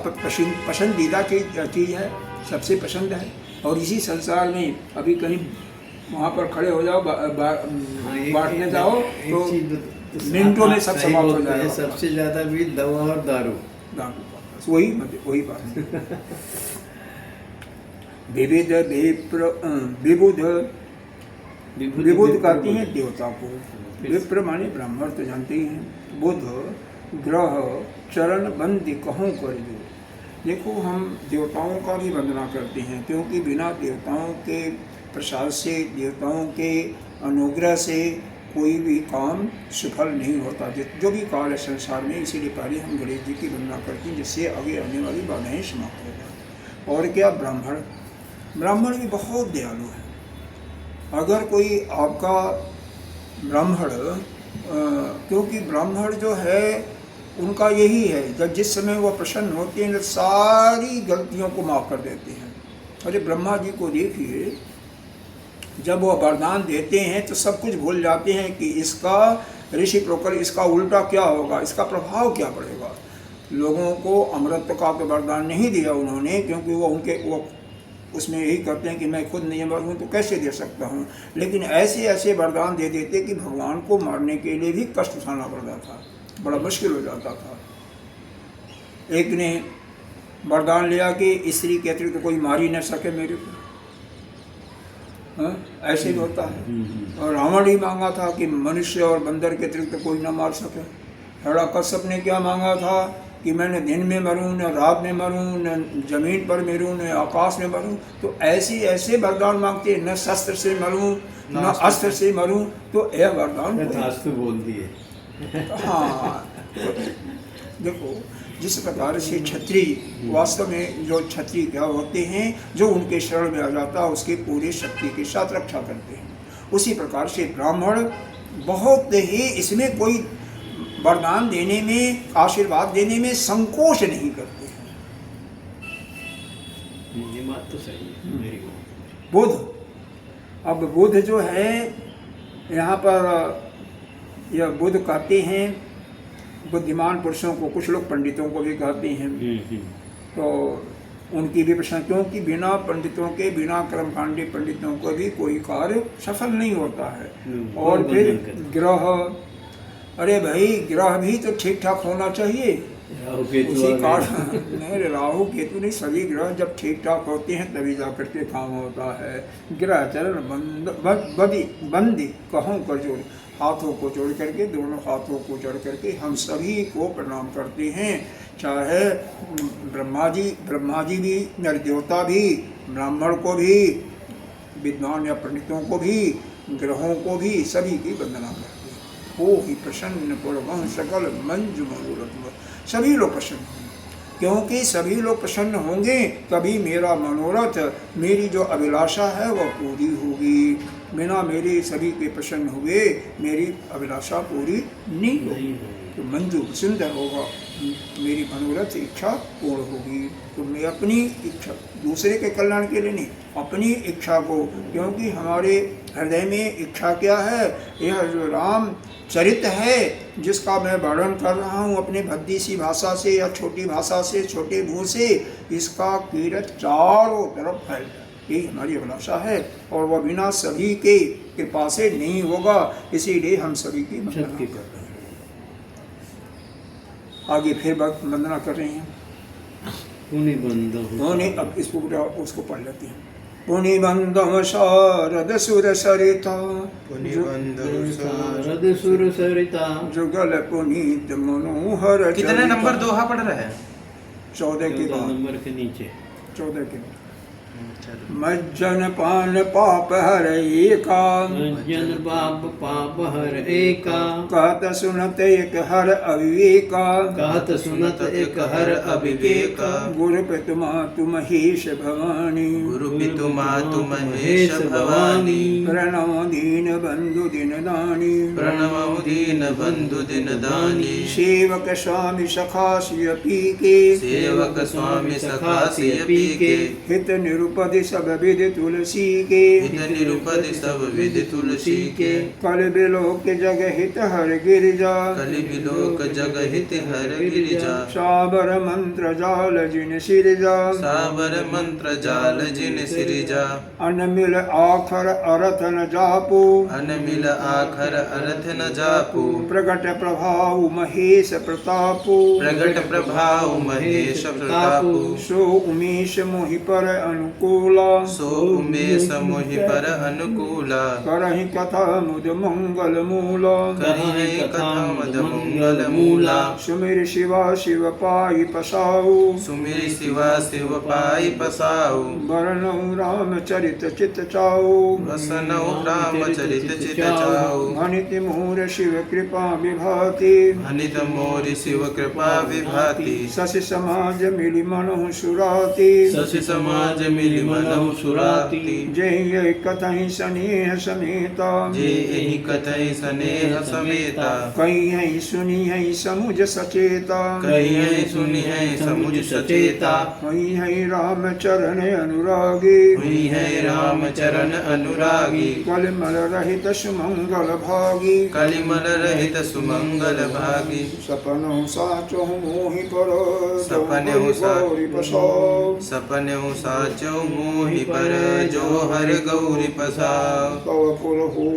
पसंदीदा चीज़ है, सबसे पसंद है। और इसी संसार में अभी कहीं वहाँ पर खड़े हो जाओ, बांटने जाओ तो मिनटों में सब समाप्त हो जाएगा। सबसे ज़्यादा भी दवा और दारू, वही बात। विविध विबुध विबुध कहती हैं देवता को, विप्र माने ब्राह्मण तो जानते ही हैं। बुध ग्रह चरण बंदी कहूँ कर जो। देखो हम देवताओं का भी वंदना करते हैं, क्योंकि बिना देवताओं के प्रसाद से, देवताओं के अनुग्रह से कोई भी काम सफल नहीं होता। जो भी काल है संसार में, इसीलिए पहले हम गणेश जी की वंदना करते हैं, जिससे आगे आने वाली बाधाएं समाप्त हो जाए। और क्या, ब्राह्मण भी बहुत दयालु है। अगर कोई आपका ब्राह्मण, क्योंकि ब्राह्मण जो है उनका यही है, जब जिस समय वो प्रसन्न होते हैं सारी गलतियों को माफ़ कर देते हैं। अरे ब्रह्मा जी को देखिए, जब वो वरदान देते हैं तो सब कुछ भूल जाते हैं कि इसका ऋषि प्रोकर इसका उल्टा क्या होगा, इसका प्रभाव क्या पड़ेगा। लोगों को अमृत का तो वरदान नहीं दिया उन्होंने, क्योंकि वो उसमें यही कहते हैं कि मैं खुद नहीं अमर हूँ तो कैसे दे सकता हूँ। लेकिन ऐसे ऐसे वरदान दे देते कि भगवान को मारने के लिए भी कष्ट उठाना पड़ता था, बड़ा मुश्किल हो जाता था। एक ने वरदान लिया कि स्त्री के अतिरिक्त तो कोई मार ही न सके मेरे को, ऐसे भी होता है। और रावण ही मांगा था कि मनुष्य और बंदर के अतिरिक्त कोई न मार सके। हिरण्यकश्यप ने क्या मांगा था कि मैं न दिन में मरूं, न रात में मरूं, न जमीन पर मरूं, न आकाश में मरूं। तो ऐसे वरदान मांगते, न शस्त्र से मरूं, न अस्त्र से मरूं। तो यह वरदान बोल दिए। हाँ, देखो जिस प्रकार से क्षत्रिय, वास्तव में जो क्षत्रिय क्या होते हैं, जो उनके शरण में आ जाता है उसके पूरे शक्ति के साथ रक्षा करते हैं, उसी प्रकार से ब्राह्मण बहुत ही इसमें कोई वरदान देने में, आशीर्वाद देने में संकोच नहीं करते हैं। ये बात तो सही है मेरी। बुध, अब बुध जो है यहाँ पर यह बुध कहते हैं बुद्धिमान पुरुषों को, कुछ लोग पंडितों को भी कहते हैं। तो उनकी भी प्रश्न, क्योंकि बिना पंडितों के, बिना कर्मकांडी पंडितों को भी कोई कार्य सफल नहीं होता है। और फिर ग्रह, अरे भाई ग्रह भी तो ठीक ठाक होना चाहिए। उसी कारण नहीं, राहु केतु नहीं, सभी ग्रह जब ठीक ठाक होते हैं तभी जा करके काम होता है। ग्रह चरण बंदी कहूँ कर जोड़, हाथों को जोड़ करके, दोनों हाथों को जोड़ करके हम सभी को प्रणाम करते हैं। चाहे ब्रह्मा जी भी, नर देवता भी, ब्राह्मण को भी, विद्वान या पंडितों को भी, ग्रहों को भी, सभी की वंदना करते हैं। हो ही प्रसन्न पुरवं सकल मंजु मनोरथ, सभी लोग प्रसन्न होंगे, क्योंकि सभी लोग प्रसन्न होंगे तभी मेरा मनोरथ, मेरी जो अभिलाषा है वह पूरी होगी। बिना मेरे सभी के प्रसन्न हुए मेरी अभिलाषा पूरी नहीं होगी। तो मंजू सुंदर होगा, मेरी मनोरथ इच्छा पूर्ण होगी। तो मैं अपनी इच्छा, दूसरे के कल्याण के लिए नहीं, अपनी इच्छा को, क्योंकि हमारे हृदय में इच्छा क्या है, यह जो राम चरित्र है जिसका मैं वर्णन कर रहा हूँ अपने भद्दी सी भाषा से या छोटी भाषा से, छोटे मुँह से, इसका कीर्त चारों तरफ फैल जाए, यही हमारी अभिलाषा है। और वह बिना सभी के कृपा से नहीं होगा, इसीलिए हम सभी की वंदना कर रहे हैं। आगे फिर वंदना कर रहे हैं। पुण्य, अब उसको पढ़ लेते हैं। पुनिबंधम शारद सुर सरिता, जुगल पुनीत मनोहर। कितने नंबर दोहा पढ़ रहे हैं? 14 के बाद, नंबर के नीचे 14 के बाद। मज्जन पान पाप हर एका, मज्जन पाप हर एका, कहत सुनत एक हर अविवेका, कहत सुनत एक हर अविवेका। गुरु पितुमा तु महेश भवानी, गुरु पितुमा तु महेश भवानी। प्रणव दीन बंधु दिन दानी, प्रणव दीन बंधु दिन दानी। सेवक स्वामी सखा सिय पीके, सेवक स्वामी सखा सिय पीके। हित निरुपदि सब विधि तुलसी के, हित निरुपदि सब विधि तुलसी के। कल बिलोक जग हित हर गिरिजा, कलि बिलोक जग हित हर गिरिजा। साबर मंत्र जाल जिन सिरजा, साबर मंत्र जाल जिन सिरजा। अनमिल आखर अर्थ न जापो, अनमिल आखर अर्थ न जापो। प्रगट प्रभाव महेश प्रतापो, प्रगट प्रभाव महेश प्रतापो। सो उमेश मोहि पर अनु अनुकूला सो उमेश मोहि पर अनुकूला करहि कथा मुद मंगल मूला करिहे कथा मद मंगल मूला सुमिर शिवा शिव पाई पसाऊ सुमिरि शिवा शिव पाई पसाऊ वरणौ रामचरित चित चाऊ वसनौ रामचरित चित चाऊ अनिति मोर शिव कृपा विभाति अनित मोरि शिव कृपा विभाति शशि समाज मिलि मनहु सुराति शशि समाज मिलि मनहु सुराति जय कथहि स्नेह समेता जे एहि कथै स्नेह समेता कहियै सुनियै समुझ सचेता कहियै सुनियै समुझ सचेता कहियै राम चरण अनुरागी हुई है राम चरण अनुरागी कलमल रहित सुमंगल भागी कलिमल रहित सुमंगल भागी सपनौ साचो मोहि पर सपनौ सा- गौरी बसाओ सपनौ साचो मोहि पर जो हर गौरी पसाओ तव फुल हो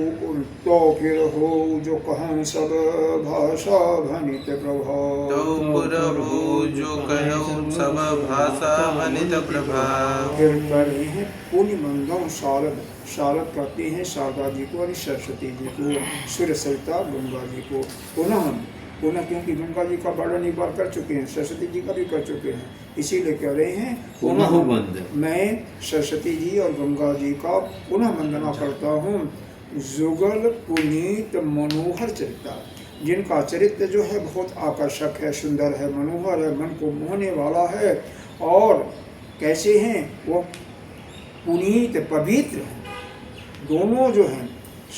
तो फिर हो जो कहूँ सब भाषा भनित प्रभाव तो पुर हो जो कहो सब भाषा अनित प्रभाव फिर कर रहे हैं पुण्य मंगम शारद शारद कहते हैं शारदा जी को और सरस्वती जी को सूर्य सरिता गंगा जी को पुनः क्योंकि गंगा जी का वर्णन एक बार कर चुके हैं, सरस्वती जी का भी कर चुके हैं, इसीलिए कह रहे हैं पुनः वंदन। मैं सरस्वती जी और गंगा जी का पुनः वंदना करता हूँ। जुगल पुनीत मनोहर चरित्र, जिनका चरित्र जो है बहुत आकर्षक है, सुंदर है, मनोहर है, मन को मोहने वाला है। और कैसे हैं वो? पुनीत पवित्र हैं। दोनों जो हैं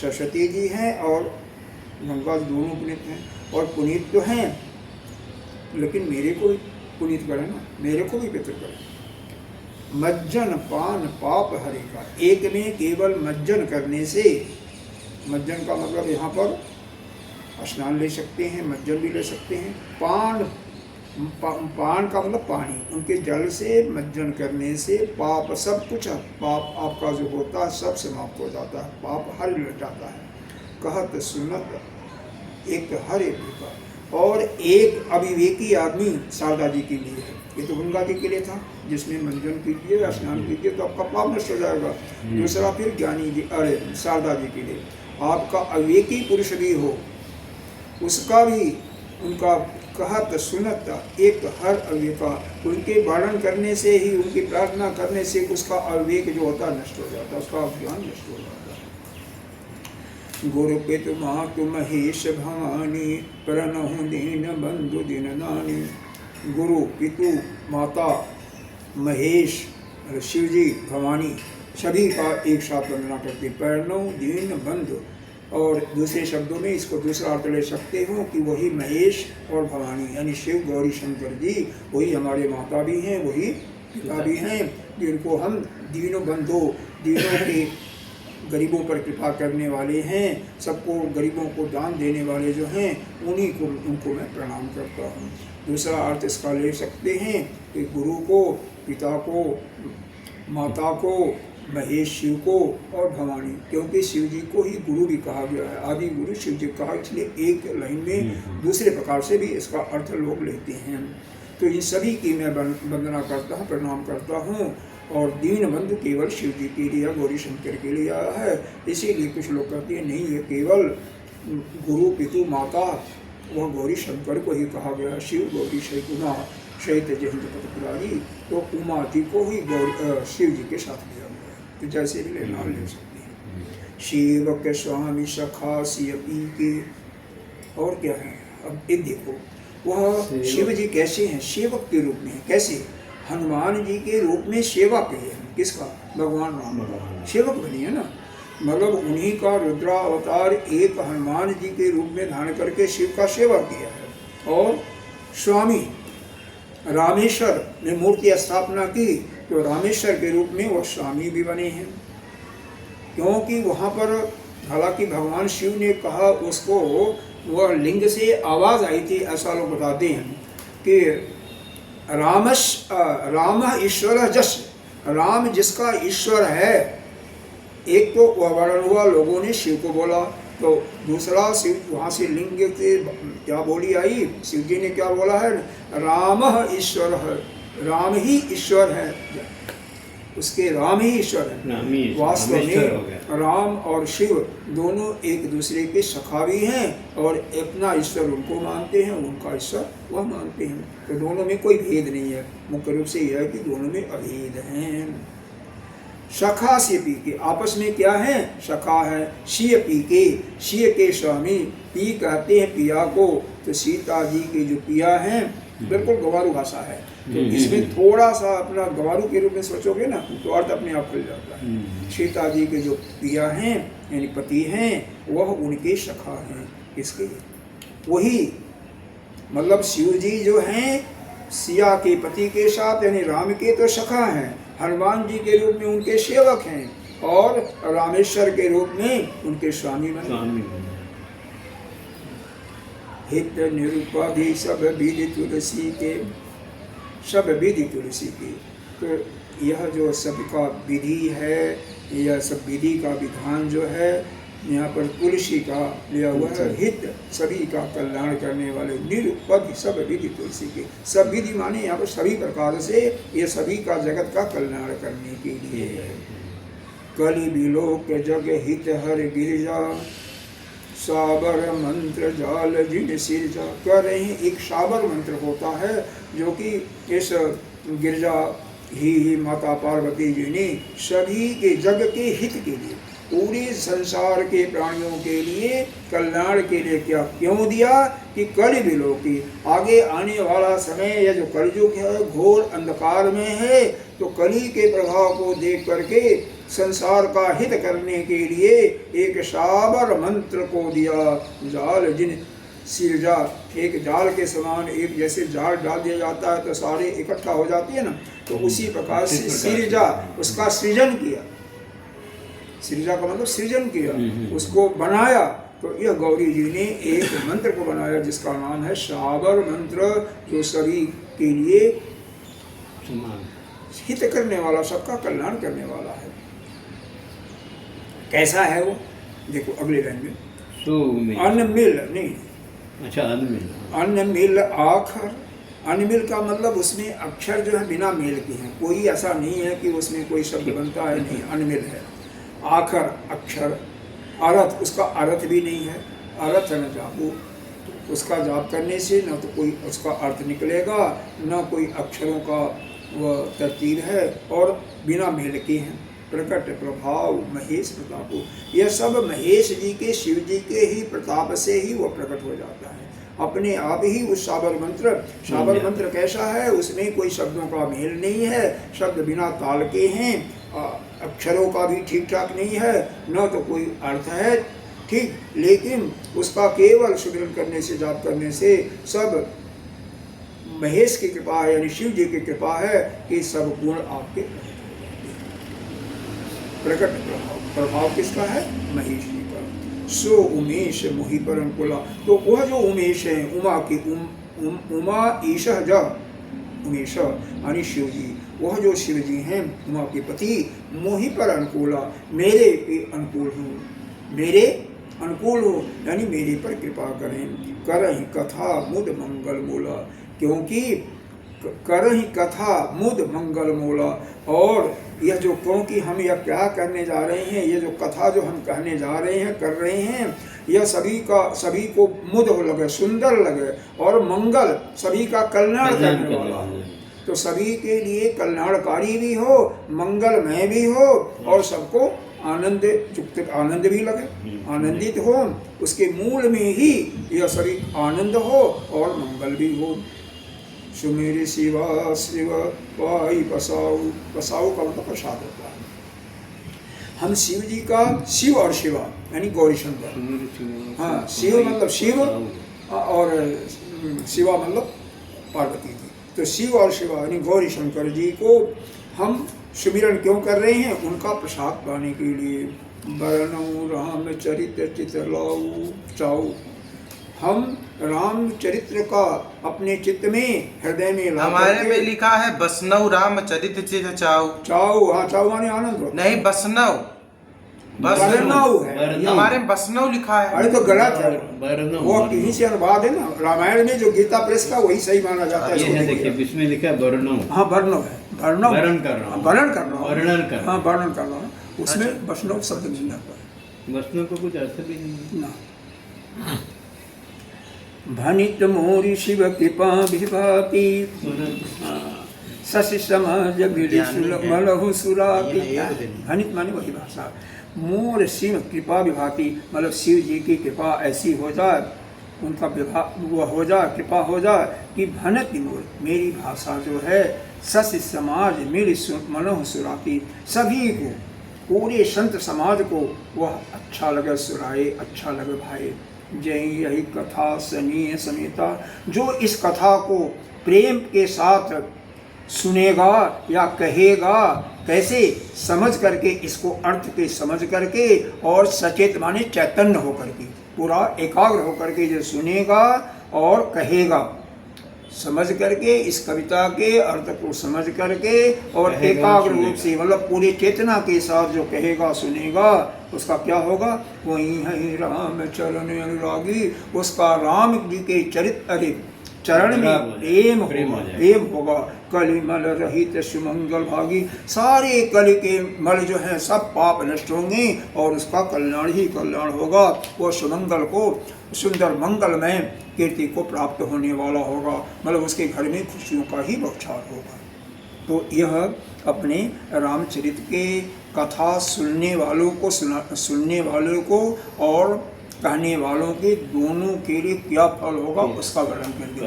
सरस्वती जी हैं और गंगा जी, दोनों पुनीत हैं। और पुनीत तो हैं, लेकिन मेरे को भी पुनीत करें ना, मेरे को भी पितृ करें। मज्जन पान पाप हरे का, एक में केवल मज्जन करने से, मज्जन का मतलब यहाँ पर स्नान ले सकते हैं, मज्जन भी ले सकते हैं। पान का मतलब पानी, उनके जल से मज्जन करने से पाप, सब कुछ पाप आपका जो होता है सब समाप्त हो जाता है, पाप हर लट जाता है। कहत सुनत एक हर एक का। और एक अविवेकी आदमी शारदा जी के लिए है, ये तो गंगा जी के लिए था, जिसमें मंजन कीजिए या स्नान कीजिए तो आपका पाप नष्ट हो जाएगा। दूसरा फिर ज्ञानी जी, अरे शारदा जी के लिए आपका अविवेकी पुरुष भी हो, उसका भी, उनका कहत सुनत एक हर अविवेका, उनके वर्णन करने से ही, उनकी प्रार्थना करने से उसका अविवेक जो होता है नष्ट हो जाता है, उसका ज्ञान नष्ट हो जाता है। गुरु पितु मातु महेश भवानी, प्रणहु दीन बंधु दिन नानी। गुरु, पितु, माता, महेश, शिव जी, भवानी, सभी का एक साथ वंदना करते। प्रणव दीन बंधु, और दूसरे शब्दों में इसको दूसरा अर्थ ले सकते हो कि वही महेश और भवानी यानी शिव गौरी शंकर जी, वही हमारे माता भी हैं, वही पिता भी हैं, जिनको हम दीनों बंधु, दीनों के गरीबों पर कृपा करने वाले हैं, सबको गरीबों को दान देने वाले जो हैं, उन्हीं को, उनको मैं प्रणाम करता हूँ। दूसरा अर्थ इसका ले सकते हैं कि गुरु को, पिता को, माता को, महेश शिव को और भवानी, क्योंकि शिव जी को ही गुरु भी कहा गया है, आदि गुरु शिव जी कहा, इसलिए एक लाइन में दूसरे प्रकार से भी इसका अर्थ लोग लेते हैं। तो इन सभी की मैं वंदना करता हूँ, प्रणाम करता हूँ। और दीन बंधु केवल शिव जी के लिए, गौरी शंकर के लिए आया है, इसीलिए कुछ लोग कहते हैं नहीं, ये केवल गुरु, पितु, माता वह गौरी शंकर को ही कहा गया। शिव गौरी शैकुना शैत जहिंद पतपुरारी, तो उमा जी को ही गौरी शिव जी के साथ लिया गया है, तो जैसे भी लेना ले सकते हैं। शिव के स्वामी सखा सियपी के, और क्या है? अब ये देखो, वह शिव जी कैसे हैं? सेवक के रूप में है। कैसे? हनुमान जी के रूप में सेवा की है। किसका? भगवान राम सेवक बनी है ना, मतलब उन्हीं का रुद्रा अवतार एक हनुमान जी के रूप में धारण करके शिव का सेवा किया है। और स्वामी रामेश्वर ने मूर्ति स्थापना की, तो रामेश्वर के रूप में वह स्वामी भी बने हैं, क्योंकि वहाँ पर हालांकि भगवान शिव ने कहा उसको, वह लिंग से आवाज़ आई थी, ऐसा लोग बताते हैं कि राम ईश्वर जस, राम जिसका ईश्वर है। एक तो वह वर्णन हुआ, लोगों ने शिव को बोला, तो दूसरा शिव वहाँ से लिंग से क्या बोली आई, शिव जी ने क्या बोला है, राम ईश्वर है, राम ही ईश्वर है। उसके राम ही ईश्वर है। राम ही ईश्वर, वास्तव रामेश्वर हो में गया। राम और शिव दोनों एक दूसरे के सखा भी हैं और अपना ईश्वर उनको मानते हैं, उनका ईश्वर वह मानते हैं। तो दोनों में कोई भेद नहीं है। मुख्य रूप से यह है कि दोनों में अभेद हैं। सखा से पी के, आपस में क्या है? सखा है। शीय पी के स्वामी, पी कहते हैं पिया को। तो सीता जी के जो पिया हैं बिल्कुल गवारू भाषा है। तो इसमें थोड़ा सा अपना गवारू के रूप में सोचोगे ना तो अर्थ अपने आप खुल जाता है। सीता जी के जो पिया हैं यानी पति हैं वह उनके सखा हैं। किसके? वही मतलब शिव जी जो हैं सिया के पति के साथ यानी राम के तो सखा हैं, हनुमान जी के रूप में उनके सेवक हैं और रामेश्वर के रूप में उनके स्वामी बने। हित निरुपाधि सब विधि तुलसी के, सब विधि तुलसी की। तो यह जो सबका विधि है, यह सब विधि का विधान जो है यहाँ पर तुलसी का लिया हुआ है। हित सभी का कल्याण करने वाले, निरुपधि सब विधि तुलसी के। सब विधि माने यहाँ पर सभी प्रकार से ये सभी का जगत का कल्याण करने के लिए है। कलि विलोक जग हित हर गिरिजा, साबर मंत्र जाल जिन सिरजा। कह रहे हैं एक साबर मंत्र होता है जो कि इस गिरजा ही माता पार्वती जी ने सभी के जग के हित के लिए, पूरे संसार के प्राणियों के लिए, कल्याण के लिए क्या क्यों दिया कि कलि विलोकी, आगे आने वाला समय यह जो कलयुग है घोर अंधकार में है, तो कली के प्रभाव को देख करके संसार का हित करने के लिए एक साबर मंत्र को दिया। जाल जिन सिरजा, एक जाल के समान, एक जैसे जाल डाल दिया जाता है तो सारे इकट्ठा हो जाती है ना, तो उसी प्रकार से सिरजा, उसका सृजन किया। सृजा का मतलब सृजन किया, उसको बनाया। तो यह गौरी जी ने एक मंत्र को बनाया जिसका नाम है साबर मंत्र, जो सभी के लिए हित करने वाला, सबका कल्याण करने वाला है। कैसा है वो? देखो अगले लाइन में अनमिल नहीं, अच्छा अनमिल आखर। अनमिल का मतलब उसमें अक्षर जो है बिना मेल के हैं, कोई ऐसा नहीं है कि उसमें कोई शब्द बनता है, नहीं, अनमिल है। आखर अक्षर, अर्थ उसका अर्थ भी नहीं है। अर्थ न जापो, उसका जाप करने से न तो कोई उसका अर्थ निकलेगा, न कोई अक्षरों का वह तरतीब है, और बिना मेल के हैं। प्रकट प्रभाव महेश प्रतापो, यह सब महेश जी के, शिव जी के ही प्रताप से ही वो प्रकट हो जाता है अपने आप ही। उस साबर मंत्र कैसा है? उसमें कोई शब्दों का मेल नहीं है, शब्द बिना ताल के हैं, अक्षरों का भी ठीक ठाक नहीं है, न तो कोई अर्थ है ठीक, लेकिन उसका केवल सुमिरन करने से, जाप करने से सब महेश की कृपा है, यानी शिव जी की कृपा है कि सब गुण आपके प्रकट प्रभाव किसका है? महेश जी का। सो उमेश मोहि पर अनुकूला, तो वह जो उमेश है, उमा की उमा ईशः ज, उमेश यानी शिव जी, वह जो शिव जी हैं उमा के पति, मोहि पर अनुकूला, मेरे पे अनुकूल हो, मेरे अनुकूल हो, यानी मेरे पर कृपा करें। करहि कथा मुद मंगल मूला, क्योंकि करहि कथा मुद मंगल मूला, और यह जो क्योंकि हम यह क्या करने जा रहे हैं, ये जो कथा जो हम कहने जा रहे हैं, कर रहे हैं, यह सभी को मुद हो लगे, सुंदर लगे, और मंगल सभी का कल्याण करने वाला हो, तो सभी के लिए कल्याणकारी भी हो, मंगलमय भी हो, और सबको आनंद युक्त आनंद भी लगे, आनंदित हो, उसके मूल में ही यह सभी आनंद हो और मंगल भी हो। सुमेरी शिवा शिव पाई बसाऊ, बसाऊ का मतलब प्रसाद होता है। हम शिव जी का, शिव और शिवा यानी गौरी शंकर, हाँ, शिव मतलब शिव और शिवा मतलब पार्वती जी, तो शिव और शिवा यानी गौरी शंकर जी को हम सुमिरन क्यों कर रहे हैं? उनका प्रसाद पाने के लिए। बरनऊ राम चरित्र चितलाऊ चाऊ, हम राम चरित्र का अपने चित्त में, हृदय में, हमारे में लिखा है बसनऊ राम चरित्र चित चाऊ। चाऊ, हाँ, चाऊ माने आनंद, नहीं बसनऊ, बरनऊ है, हमारे में बसनऊ लिखा है। अरे तो गलत है, वो कहीं से अनुवाद है ना, रामायण में जो गीता प्रेस का वही सही माना जाता है। देखिए इसमें लिखा है बरनऊ, हाँ बरनऊ है, वर्णन वर्णन कर रहा हूँ। वर्णन कर रहा हूँ। वर्णन कर रहा हाँ हूँ। वर्णन कर रहा हूँ, उसमें अच्छा। वैष्णव शब्द नहीं आता वस्तुओं को कुछ अर्थ भी नहीं है। ना। भनित मोरी शिव कृपा विभाति शशि समाज मलहु सुरा की। भनित माने वही भाषा। मोर शिव कृपा विभाति मतलब शिव जी की कृपा ऐसी हो जाए, उनका विवाह वो हो जाए, कृपा हो जाए कि भनत मोर मेरी भाषा जो है शशि समाज मेरी मलहु सुराती, सभी को पूरे संत समाज को वह अच्छा लगे, सुराए अच्छा लगे भाई। जय यही कथा सनीय समेता, जो इस कथा को प्रेम के साथ सुनेगा या कहेगा, कैसे समझ करके, इसको अर्थ के समझ करके और सचेत माने चैतन्य होकर के, पूरा एकाग्र होकर के जो सुनेगा और कहेगा, समझ करके इस कविता के अर्थ को समझ करके और एकाग्र रूप से मतलब पूरी चेतना के साथ जो कहेगा सुनेगा, उसका क्या होगा? वही है राम चरण अनुरागी, उसका राम जी के चरित्र चरण में प्रेम होगा। कलिमल रहित सुमंगल भागी, सारे कलि के मल जो है सब पाप नष्ट होंगे और उसका कल्याण ही कल्याण होगा। वो सुमंगल को सुंदर मंगलमय कीर्ति को प्राप्त होने वाला होगा, मतलब उसके घर में खुशियों का ही बौछार होगा। तो यह अपने रामचरित के कथा सुनने वालों को और कहने वालों के दोनों के लिए क्या फल होगा उसका वर्णन करके।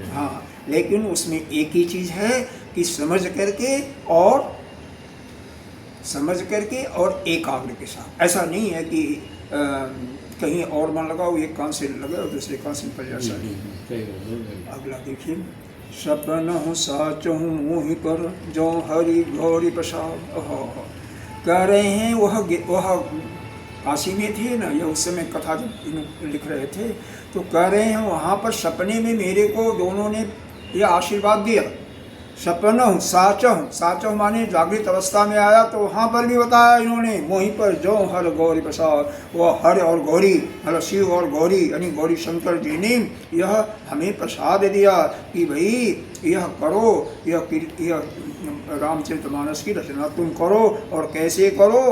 हाँ लेकिन उसमें एक ही चीज़ है कि समझ करके और एकाग्र के साथ। ऐसा नहीं है कि कहीं और मन लगाओ, एक कान से लगे और दूसरे कान से निकल जाए, ऐसा नहीं। अगला देखिए, सपन हूँ साच हूँ मोहि पर जो हरि गौरी प्रसाद। कह रहे हैं वह काशी में थे ना, ये उस समय कथा जब लिख रहे थे तो कह रहे हैं वहाँ पर सपने में मेरे को दोनों ने ये आशीर्वाद दिया। सपन हूँ साच हूँ माने जागृत अवस्था में आया, तो वहाँ पर भी बताया इन्होंने, वहीं पर जो हर गौरी प्रसाद, वह हर और गौरी मतलब शिव और गौरी यानी गौरी शंकर जी ने यह हमें प्रसाद दिया कि भाई यह करो, यह रामचरितमानस की रचना तुम करो। और कैसे करो?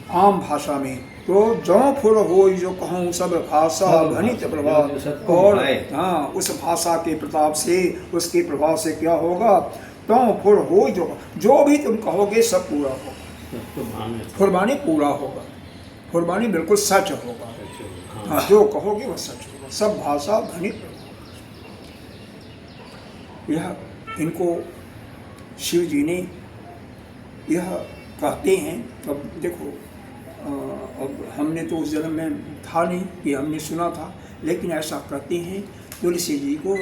आम भाषा में, तो जो फुर हो जो कहूँ सब भाषा भनित प्रभाव। और हाँ, उस भाषा के प्रताप से, उसके प्रभाव से क्या होगा? तो फुर हो जो भी तुम कहोगे सब पूरा होगा। फुरबानी पूरा होगा, फुरबानी बिल्कुल सच होगा। हाँ, जो कहोगे वह सच होगा। सब भाषा भनित प्रभाव। यह इनको शिव जी ने यह कहते हैं। अब देखो, अब हमने तो उस जन्म में था नहीं कि हमने सुना था, लेकिन ऐसा कहते हैं तुलसी जी को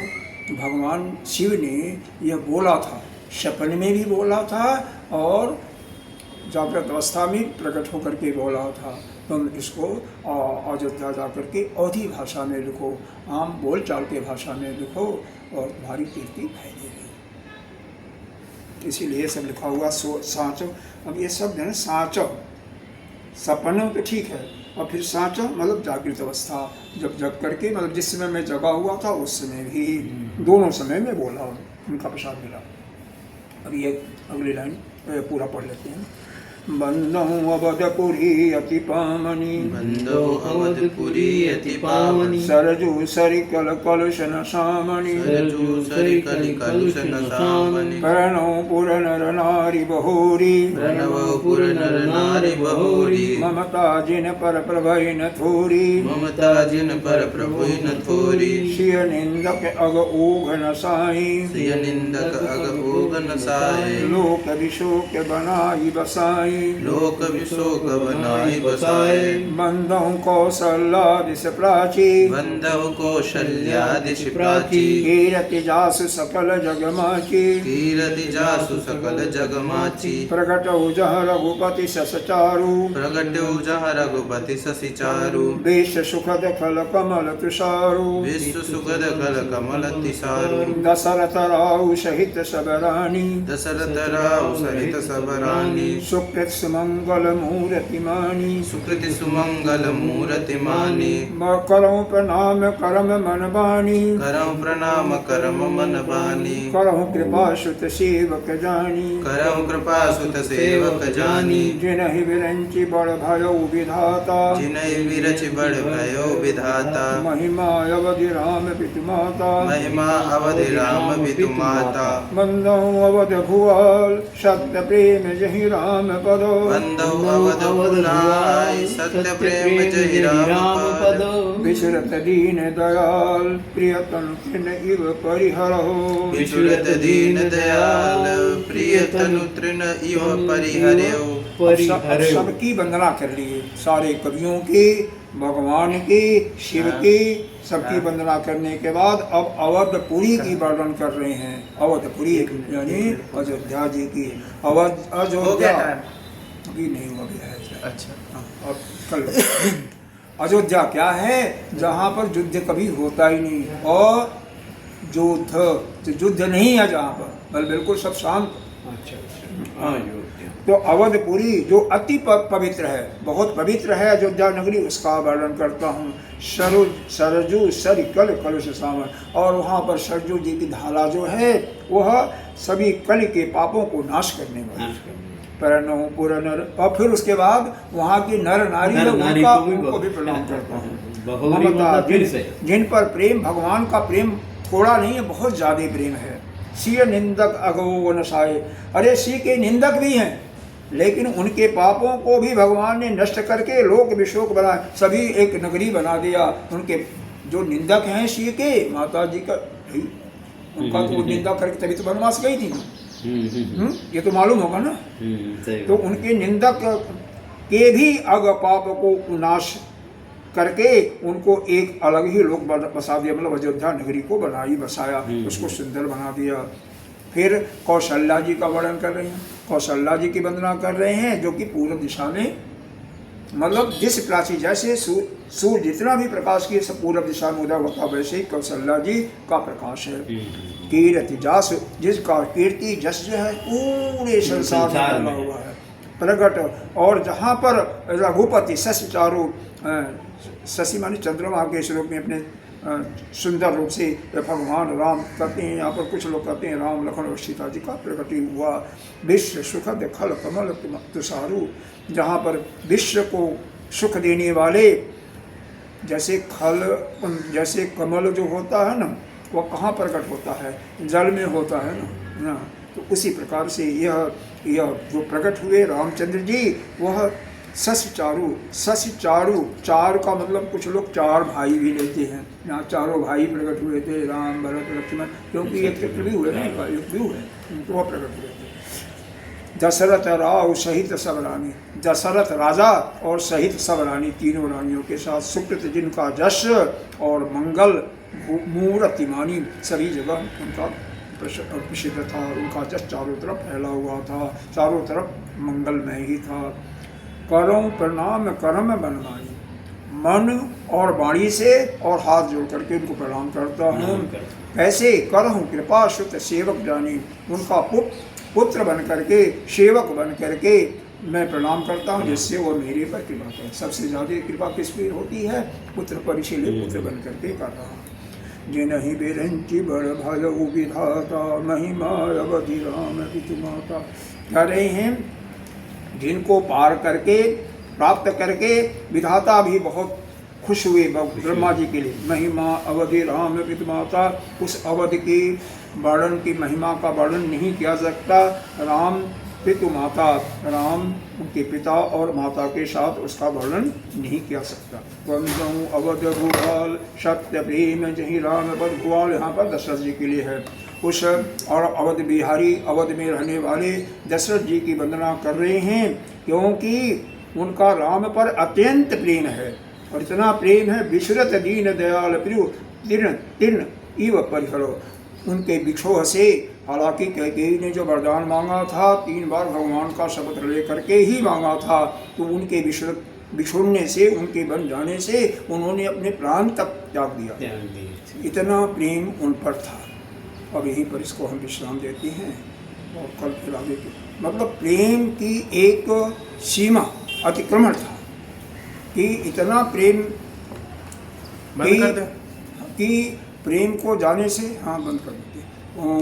भगवान शिव ने यह बोला था, सपन में भी बोला था और जागृत अवस्था में प्रकट होकर के बोला था। तुम इसको अयोध्या जा करके अवधी भाषा में लिखो, आम बोलचाल के भाषा में लिखो और तुम्हारी कीर्ति फैलेगी। इसीलिए सब लिखा हुआ साँचो। अब ये शब्द है ना, साँचो, सपनों तो ठीक है, और फिर साँचो मतलब जागृत अवस्था, जब जग करके मतलब जिस समय में जगा हुआ था उस समय भी, दोनों समय में बोला, उनका प्रसाद मिला। अब ये अगली लाइन पूरा पढ़ लेते हैं। बंदो अवधपुरी अति पावनी, बंदो अवधपुरी अति पावनी, सरजू सरि कल कलुषन सामणि, सरजू सरि कलि कलुषन सामणि, प्रणव पुर नर नारी बहोरी, प्रणव पुर नर नारी बहोरी, ममता जिन पर प्रभय न थोरी, ममता जिन पर प्रभुइ न थोरी, सिय निंदक अग ओघ न साई, सिय निंदक अग ओघ न साई, लोक विशोक बनाई बसाई, लोक विशोक बनाई बसाए, बंदहु कौशल्यादिश प्राची, बंदहु कौशल्यादिश प्राची, कीरति जासु सकल जगमाची, कीरति जासु सकल जगमाची, प्रगटौ जह रघुपति सस चारु, प्रगटौ जह रघुपति शशि चारु, विश्व सुखद खल कमल तुषारु, विश्व सुखद खल कमल तिसारु, दशरथ राउ सहित सब रानी, दशरथ राव सहित सब रानी, सुकृत सुकृत सुमंगल मूर्ति मानी सुकृति सुमंगल मूर्ति मानी करऊं प्रणाम करम मन बानी करऊं प्रणाम करम मन बानी करऊं कृपा सुत सेवक जानी करऊं कृपा सुत सेवक जानी जिनहि विरंचि बड़ भयो विधाता जिनहि विरच बड़ भयो विधाता महिमा अवधि राम पितु माता महिमा अवधि राम वितु माता बंदो अवध भुआल सत्य प्रेम जहि राम पदो बंदो अवध भुलाय सत्य प्रेम जहि राम पद विचरत दीन दयाल प्रियतन तृण इव परिहरो विचरत दीन दयाल प्रिय तनु तृण इव परिहर्यो अब सबकी वंदना कर लिए, सारे कवियों की, भगवान की, शिव की, सबकी वंदना करने के बाद अब अवधपुरी की वर्णन कर रहे हैं। अवधपुरी यानी अयोध्या जी की। अयोध्या अभी नहीं हुआ गया है। अच्छा अब कल अयोध्या क्या है? जहाँ पर युद्ध कभी होता ही नहीं, और युद्ध नहीं है जहाँ पर, बल बिल्कुल सब शांत। अच्छा तो अवधपुरी जो अति पवित्र है, बहुत पवित्र है अयोध्या नगरी, उसका वर्णन करता हूँ। सरजू सरिकल कलुष सावन, और वहाँ पर सरजू जी की धारा जो है वह सभी कल के पापों को नाश करने वाली। प्रणव पुरनर, और फिर उसके बाद वहाँ की नर नारी उनको भी प्रणाम करता हूँ। ममता जिन पर प्रेम, भगवान का प्रेम थोड़ा नहीं है, बहुत ज्यादा प्रेम है। सी निंदक अगो नशाए, अरे सी के निंदक भी हैं, लेकिन उनके पापों को भी भगवान ने नष्ट करके लोक विशोक बनाए, सभी एक नगरी बना दिया। उनके जो निंदक हैं सी के, माता जी का उनका तो निंदा करके तभी तो वनवास गई थी। ये तो मालूम होगा ना। तो उनके निंदक के भी अग पाप को नाश करके उनको एक अलग ही लोक बसा दिया, मतलब अयोध्या नगरी को बनाई बसाया, उसको सुंदर बना दिया। फिर कौशल्या जी का वर्णन कर रहे हैं, कौशल्या जी की वंदना कर रहे हैं, जो कि पूर्व दिशा में, मतलब जिस प्राची जैसे सूर्य जितना भी प्रकाश की सब पूर्व दिशा में उदय होता, वैसे ही कौशल्या जी का प्रकाश है। कीर्ति जस, जिसका कीर्ति जस जो है पूरे संसार में फैला हुआ है, प्रकट। और जहाँ पर रघुपति शशि चारु, शशि माने चंद्रमा के श्लोक में अपने सुंदर रूप से भगवान राम कहते हैं, यहाँ पर कुछ लोग कहते हैं राम लखन और सीता जी का प्रकटी हुआ। विश्व सुखद खल कमल तुषारु, जहाँ पर विश्व को सुख देने वाले जैसे खल, जैसे कमल जो होता है ना, वह कहाँ प्रकट होता है? जल में होता है ना। तो उसी प्रकार से यह जो प्रकट हुए रामचंद्र जी, वह शशि चारु, शशि चारु, चार का मतलब कुछ लोग चार भाई भी लेते हैं। यहाँ चारों भाई प्रकट हुए थे, राम भरत लक्ष्मण, क्योंकि एक चित्र भी हुए ना, युग भी हुए, तो वह प्रकट हुए थे। दशरथ राव सहित सब रानी, दशरथ राजा और सहित सब रानी, तीनों रानियों के साथ, सुकृत जिनका जश और मंगल मूर्तिमानी, सभी जगह उनका प्रसिद्ध था, उनका जश चारों तरफ फैला हुआ था, चारों तरफ मंगलमय ही था। करो प्रणाम करम बनवाई, मन और वाणी से और हाथ जोड़ करके उनको प्रणाम करता हूँ। कैसे? करहूँ कृपा सुत सेवक जानी, उनका पुत्र बन करके, सेवक बन करके मैं प्रणाम करता हूँ, जिससे वो मेरे पर कृपा करें। सबसे ज़्यादा कृपा किस पर होती है? पुत्र पर, इसीलिए पुत्र बन करके कर रहा हूँ। जिनहि बिरंचि बड़ भयो विधाता, महिमा अवधि राम पितु माता। कह रहे हैं जिनको पार करके, प्राप्त करके विधाता भी बहुत खुश हुए ब्रह्मा जी के लिए। महिमा अवधि राम पितु माता, उस अवधि की वर्णन की महिमा का वर्णन नहीं किया सकता। राम पितु माता, राम उनके पिता और माता के साथ उसका वर्णन नहीं किया सकता। वंदऊ अवध भूपाल सत्य प्रेम जही राम पद भुआल, यहाँ पर दशरथ जी के लिए है। उस और अवध बिहारी, अवध में रहने वाले दशरथ जी की वंदना कर रहे हैं, क्योंकि उनका राम पर अत्यंत प्रेम है, और इतना प्रेम है विश्रत दीन दयाल प्रिय तीर्ण तीर्ण इव परिहरो। उनके बिछोह से, हालांकि कैकेयी ने जो वरदान मांगा था 3 बार भगवान का शब्द लेकर के ही मांगा था, तो उनके बिछुड़ने से, उनके बन जाने से उन्होंने अपने प्राण तक त्याग दिया। इतना प्रेम उन पर था। अब यहीं पर इसको हम विश्राम देते हैं। और कल फिर आगे की मतलब प्रेम की एक सीमा अतिक्रमण था कि इतना प्रेम बंद कर दे। कि प्रेम को जाने से हाँ बंद कर देते।